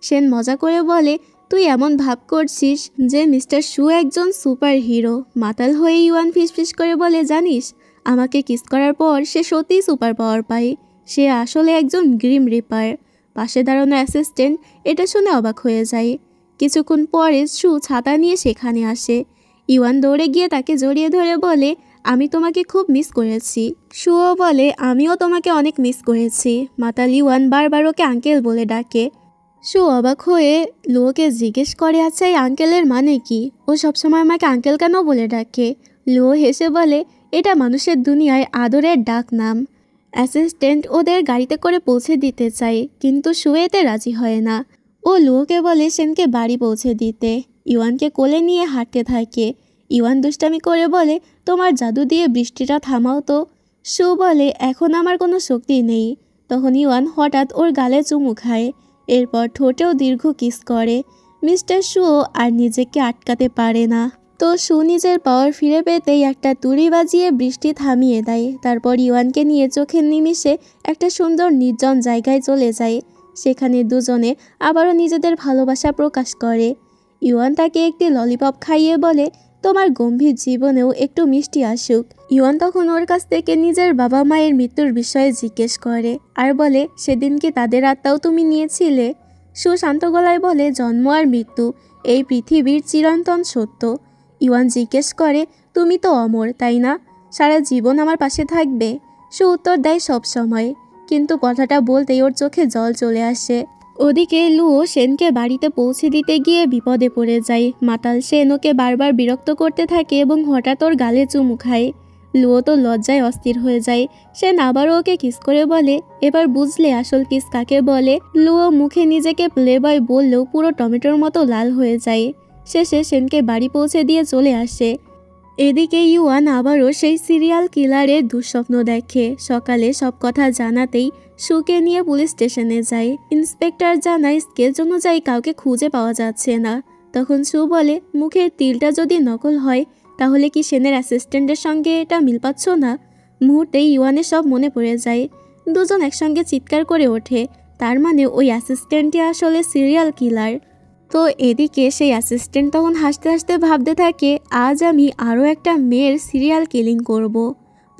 S1: সেন মজা করে বলে তুই এমন ভাব করছিস যে মিস্টার সু একজন সুপার হিরো। মাতাল হয়ে ইউয়ান ফিসফিস করে বলে জানিস, আমাকে কিস করার পর সে সত্যিই সুপার পাওয়ার পায়। সে আসলে একজন গ্রিম রিপার। পাশে দাঁড়ানো অ্যাসিস্ট্যান্ট এটা শুনে অবাক হয়ে যায়। কিছুক্ষণ পরে সু ছাতা নিয়ে সেখানে আসে। ইউয়ান দৌড়ে গিয়ে তাকে জড়িয়ে ধরে বলে আমি তোমাকে খুব মিস করেছি। সুও বলে আমিও তোমাকে অনেক মিস করেছি। মাতাল ইউয়ান বারবার ওকে আঙ্কেল বলে ডাকে। সু অবাক হয়ে লুয়োকে জিজ্ঞেস করে আচ্ছা এই আঙ্কেলের মানে কি? ও সবসময় আমাকে আঙ্কেল কেন বলে ডাকে? লুয়ো হেসে বলে এটা মানুষের দুনিয়ায় আদরের ডাক নাম। অ্যাসিস্ট্যান্ট ওদের গাড়িতে করে পৌঁছে দিতে চায়, কিন্তু সু এতে রাজি হয় না। ও লুয়োকে বলে সেনকে বাড়ি পৌঁছে দিতে। ইউয়ানকে কোলে নিয়ে হাঁটতে থাকে। ইউয়ান দুষ্টামি করে বলে তোমার জাদু দিয়ে বৃষ্টিটা থামাও তো। সু বলে এখন আমার কোনো শক্তি নেই। তখন ইউয়ান হঠাৎ ওর গালে চুমু খায়, এরপর ঠোঁটেও দীর্ঘ কিস করে। মিস্টার সুও আর নিজেকে আটকাতে পারে না। তো সু নিজের পাওয়ার ফিরে পেতেই একটা তুড়ি বাজিয়ে বৃষ্টি থামিয়ে দেয়। তারপর ইউয়ানকে নিয়ে চোখের নিমিষে একটা সুন্দর নির্জন জায়গায় চলে যায়। সেখানে দুজনে আবারও নিজেদের ভালোবাসা প্রকাশ করে। ইউয়ান তাকে একটি ললিপপ খাইয়ে বলে তোমার গম্ভীর জীবনেও একটু মিষ্টি আসুক। ইউয়ান তখন ওর কাছ থেকে নিজের বাবা মায়ের মৃত্যুর বিষয়ে জিজ্ঞেস করে আর বলে সেদিন কি তাদের আত্মাও তুমি নিয়েছিলে? সু শান্ত গলায় বলে জন্ম আর মৃত্যু এই পৃথিবীর চিরন্তন সত্য। ইউয়ান জিজ্ঞেস করে তুমি তো অমর, তাই না? সারা জীবন আমার পাশে থাকবে? সু উত্তর দেয় সব সময়। কিন্তু কথাটা বলতেই ওর চোখে জল চলে আসে। ওদিকে লুও সেনকে বাড়িতে পৌঁছে দিতে গিয়ে বিপদে পড়ে যায়। মাতাল সেন ওকে বারবার বিরক্ত করতে থাকে এবং হঠাৎ ওর গালে চুমু খায়। লুও তো লজ্জায় অস্থির হয়ে যায়। সেন আবারও ওকে কিস করে বলে এবার বুঝলে আসল কিস কাকে বলে। লুও মুখে নিজেকে প্লেবয় বললেও পুরো টমেটোর মতো লাল হয়ে যায়। শেষে সেনকে বাড়ি পৌঁছে দিয়ে চলে আসে। এদিকে ইউয়ান আবারও সেই সিরিয়াল কিলারের দুঃস্বপ্ন দেখে। সকালে সব কথা জানাতেই সুকে নিয়ে পুলিশ স্টেশনে যায়। ইন্সপেক্টর জানায় স্কেচ অনুযায়ী কাউকে খুঁজে পাওয়া যাচ্ছে না। তখন সু বলে মুখের তিলটা যদি নকল হয় তাহলে কি সেনের অ্যাসিস্ট্যান্টের সঙ্গে এটা মিল পাচ্ছ না? মুহূর্তেই ইউয়ানের সব মনে পড়ে যায়। দুজন একসঙ্গে চিৎকার করে ওঠে, তার মানে ওই অ্যাসিস্ট্যান্টই আসলে সিরিয়াল কিলার। তো এদিকে সেই অ্যাসিস্ট্যান্ট তখন হাসতে হাসতে ভাবতে থাকে আজ আমি আরও একটা মেয়ের সিরিয়াল কিলিং করব।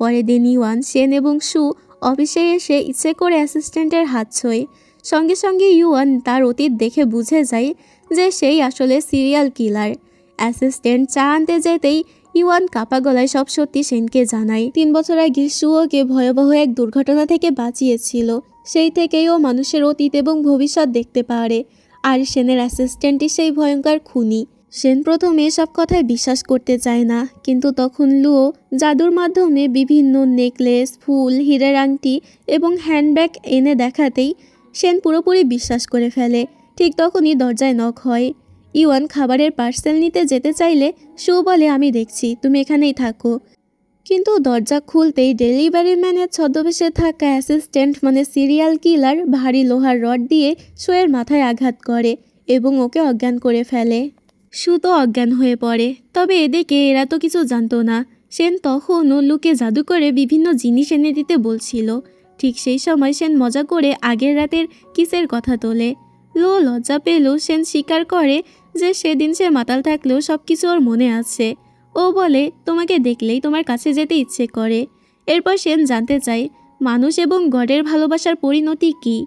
S1: পরের দিন ইউয়ান, সেন এবং সু অফিসে এসে ইচ্ছে করে অ্যাসিস্ট্যান্টের হাত ছোঁয়। সঙ্গে সঙ্গে ইউয়ান তার অতীত দেখে বুঝে যায় যে সেই আসলে সিরিয়াল কিলার। অ্যাসিস্ট্যান্ট চা আনতে যেতেই ইউয়ান কাপা গলায় সব সত্যি সেনকে জানায়। 3 বছর আগে সু ওকে ভয়াবহ এক দুর্ঘটনা থেকে বাঁচিয়েছিল। সেই থেকেই ও মানুষের অতীত এবং ভবিষ্যৎ দেখতে পারে। আর সেনের অ্যাসিস্ট্যান্টই সেই ভয়ঙ্কর খুনি। সেন প্রথমে সব কথায় বিশ্বাস করতে চায় না, কিন্তু তখন লুও জাদুর মাধ্যমে বিভিন্ন নেকলেস, ফুল, হীরের আংটি এবং হ্যান্ডব্যাগ এনে দেখাতেই সেন পুরোপুরি বিশ্বাস করে ফেলে। ঠিক তখনই দরজায় নক হয়। ইউয়ান খাবারের পার্সেল নিতে যেতে চাইলে সু বলে আমি দেখছি, তুমি এখানেই থাকো। কিন্তু দরজা খুলতেই ডেলিভারি ম্যানের ছদ্মবেশে থাকা অ্যাসিস্ট্যান্ট মানে সিরিয়াল কিলার ভারী লোহার রড দিয়ে শোয়ের মাথায় আঘাত করে এবং ওকে অজ্ঞান করে ফেলে। সু তো অজ্ঞান হয়ে পড়ে। তবে এদিকে এরা তো কিছু জানতো না সেন তখনও লুকে জাদু করে বিভিন্ন জিনিস এনে দিতে বলছিল। ঠিক সেই সময় সেন মজা করে আগের রাতের কিসের কথা তোলে। লুও লজ্জা পেলেও সেন স্বীকার করে যে সেদিন সে মাতাল থাকলেও সব কিছু ওর মনে আছে। ও বলে, তোমাকে দেখলেই তোমার কাছে যেতে ইচ্ছে করে। এরপর সেন জানতে চায় মানুষ এবং গডের ভালোবাসার পরিণতি কী।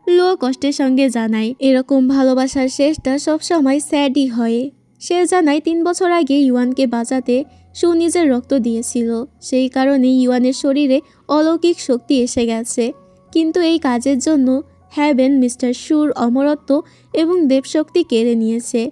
S1: লুও কষ্টের সঙ্গে জানায় এরকম ভালোবাসার শেষটা সবসময় স্যাডই হয়। সে জানায় 3 বছর আগে ইউয়ানকে বাঁচাতে শু নিজের রক্ত দিয়েছিল, সেই কারণে ইউয়ানের শরীরে অলৌকিক শক্তি এসে গেছে। কিন্তু এই কাজের জন্য হ্যাভেন মিস্টার শুর অমরত্ব এবং দেবশক্তি কেড়ে নিয়েছে।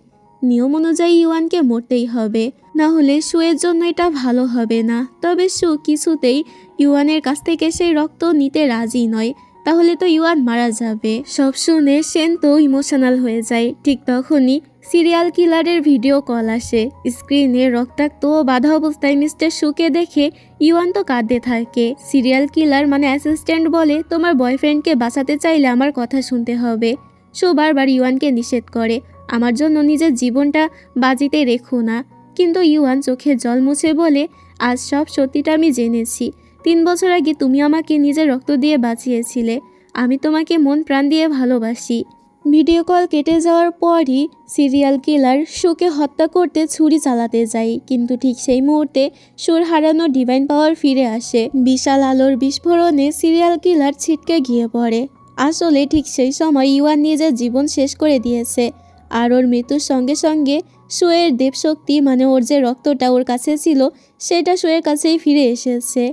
S1: নিয়ম অনুযায়ী ইউয়ানকে মরতেই হবে, না হলে শুয়ের জন্য এটা ভালো হবে না। তবে শু কিছুতেই ইউয়ানের কাছ থেকে সেই রক্ত নিতে রাজি নয়, তাহলে তো ইউয়ান মারা যাবে। সব শুনে সেন তো ইমোশনাল হয়ে যায়। ঠিক তখনই সিরিয়াল কিলারের ভিডিও কল আসে। স্ক্রিনে রক্তাক্ত ও বাধা অবস্থায় মিস্টার শুকে দেখে ইউয়ান তো কাঁদতে থাকে। সিরিয়াল কিলার মানে অ্যাসিস্ট্যান্ট বলে, তোমার বয়ফ্রেন্ডকে বাঁচাতে চাইলে আমার কথা শুনতে হবে। শু বারবার ইউয়ানকে নিষেধ করে, আমার জন্য নিজের জীবনটা বাজিতে রেখো না। কিন্তু ইউয়ান চোখে জল মুছে বলে, আজ সব সত্যিটা আমি জেনেছি। 3 বছর আগে তুমি আমাকে নিজের রক্ত দিয়ে বাঁচিয়েছিলে। আমি তোমাকে মন প্রাণ দিয়ে ভালোবাসি। ভিডিও কল কেটে যাওয়ার পরই সিরিয়াল কিলার শুকে হত্যা করতে ছুরি চালাতে যায়। কিন্তু ঠিক সেই মুহূর্তে শুর হারানো ডিভাইন পাওয়ার ফিরে আসে। বিশাল আলোর বিস্ফোরণে সিরিয়াল কিলার ছিটকে গিয়ে পড়ে। আসলে ঠিক সেই সময় ইউয়ান নিজের জীবন শেষ করে দিয়েছে, আর ওর মৃত্যুর সঙ্গে সঙ্গে শুয়ের দেবশক্তি মানে ওর যে রক্তটা ওর কাছে ছিল সেটা শুয়ের কাছেই ফিরে এসেছে।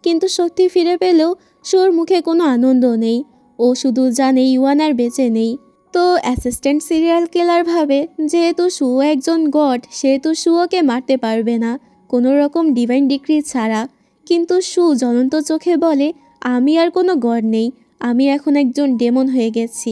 S1: কিন্তু শক্তি ফিরে পেলেও শুর মুখে কোনো আনন্দ নেই। ও শুধু জানে ইউয়ান আর বেঁচে নেই। তো অ্যাসিস্ট্যান্ট সিরিয়াল কিলার ভাবে যেহেতু শু একজন গড, সেহেতু শু ওকে মারতে পারবে না কোনো রকম ডিভাইন ডিক্রি ছাড়া। কিন্তু শু জ্বলন্ত চোখে বলে, আমি আর কোনো গড নেই, আমি এখন একজন ডেমন হয়ে গেছি।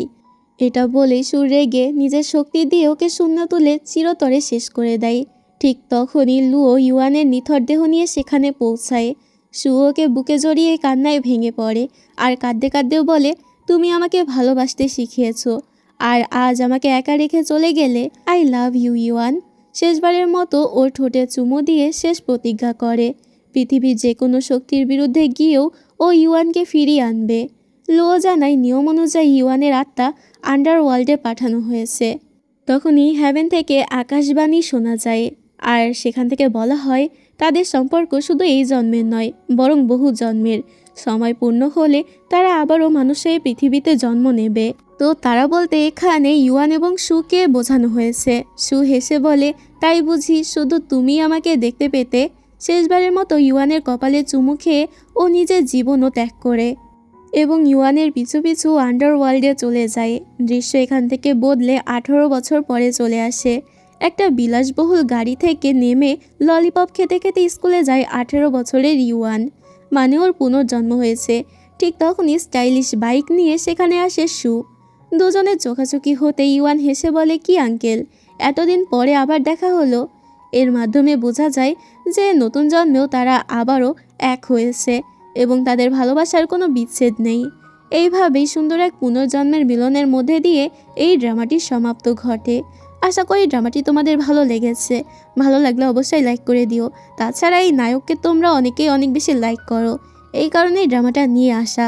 S1: এটা বলেই শু রেগে নিজের শক্তি দিয়ে ওকে শূন্য তুলে চিরতরে শেষ করে দেয়। ঠিক তখনই লুও ইউয়ানের নিথর দেহ নিয়ে সেখানে পৌঁছায়। শু ওকে বুকে জড়িয়ে কান্নায় ভেঙে পড়ে আর কাঁদতে কাঁদতেও বলে, তুমি আমাকে ভালোবাসতে শিখিয়েছো, আর আজ আমাকে একা রেখে চলে গেলে। I love you Yuan. শেষবারের মতো ওর ঠোঁটে চুমু দিয়ে শেষ প্রতিজ্ঞা করে পৃথিবীর যে কোনো শক্তির বিরুদ্ধে গিয়েও ও ইউয়ানকে ফিরিয়ে আনবে। লুও জানায় নিয়ম অনুযায়ী ইউয়ানের আত্মা আন্ডারওয়ার্ল্ডে পাঠানো হয়েছে। তখনই হ্যাভেন থেকে আকাশবাণী শোনা যায়, আর সেখান থেকে বলা হয় তাদের সম্পর্ক শুধু এই জন্মের নয়, বরং বহু জন্মের। সময় পূর্ণ হলে তারা আবারও মানুষের পৃথিবীতে জন্ম নেবে। তো তারা বলতে এখানে ইউয়ান এবং শুকে বোঝানো হয়েছে। শু হেসে বলে, তাই বুঝি শুধু তুমি আমাকে দেখতে পেতে। শেষবারের মতো ইউয়ানের কপালে চুমু খেয়ে ও নিজের জীবনও ত্যাগ করে এবং ইউয়ানের পিছু পিছু আন্ডারওয়ার্ল্ডে চলে যায়। দৃশ্য এখান থেকে বদলে 18 বছর পরে চলে আসে। একটা বিলাসবহুল গাড়ি থেকে নেমে ললিপপ খেতে খেতে স্কুলে যায় 18 বছরের ইউয়ান, মানে ওর পুনর্জন্ম হয়েছে। ঠিক তখনই স্টাইলিশ বাইক নিয়ে সেখানে আসে শু। দুজনের চোখাচোখি হতে ইউয়ান হেসে বলে, কি আঙ্কেল, এতদিন পরে আবার দেখা হলো। এর মাধ্যমে বোঝা যায় যে নতুন জন্মেও তারা আবারও এক হয়েছে এবং তাদের ভালোবাসার কোনো বিচ্ছেদ নেই। এইভাবেই সুন্দর এক পুনর্জন্মের মিলনের মধ্যে দিয়ে এই ড্রামাটির সমাপ্ত ঘটে। আশা করি ড্রামাটি তোমাদের ভালো লেগেছে। ভালো লাগলে অবশ্যই লাইক করে দিও। তাছাড়া এই নায়ককে তোমরা অনেকেই অনেক বেশি লাইক করো, এই কারণেই ড্রামাটা নিয়ে আসা।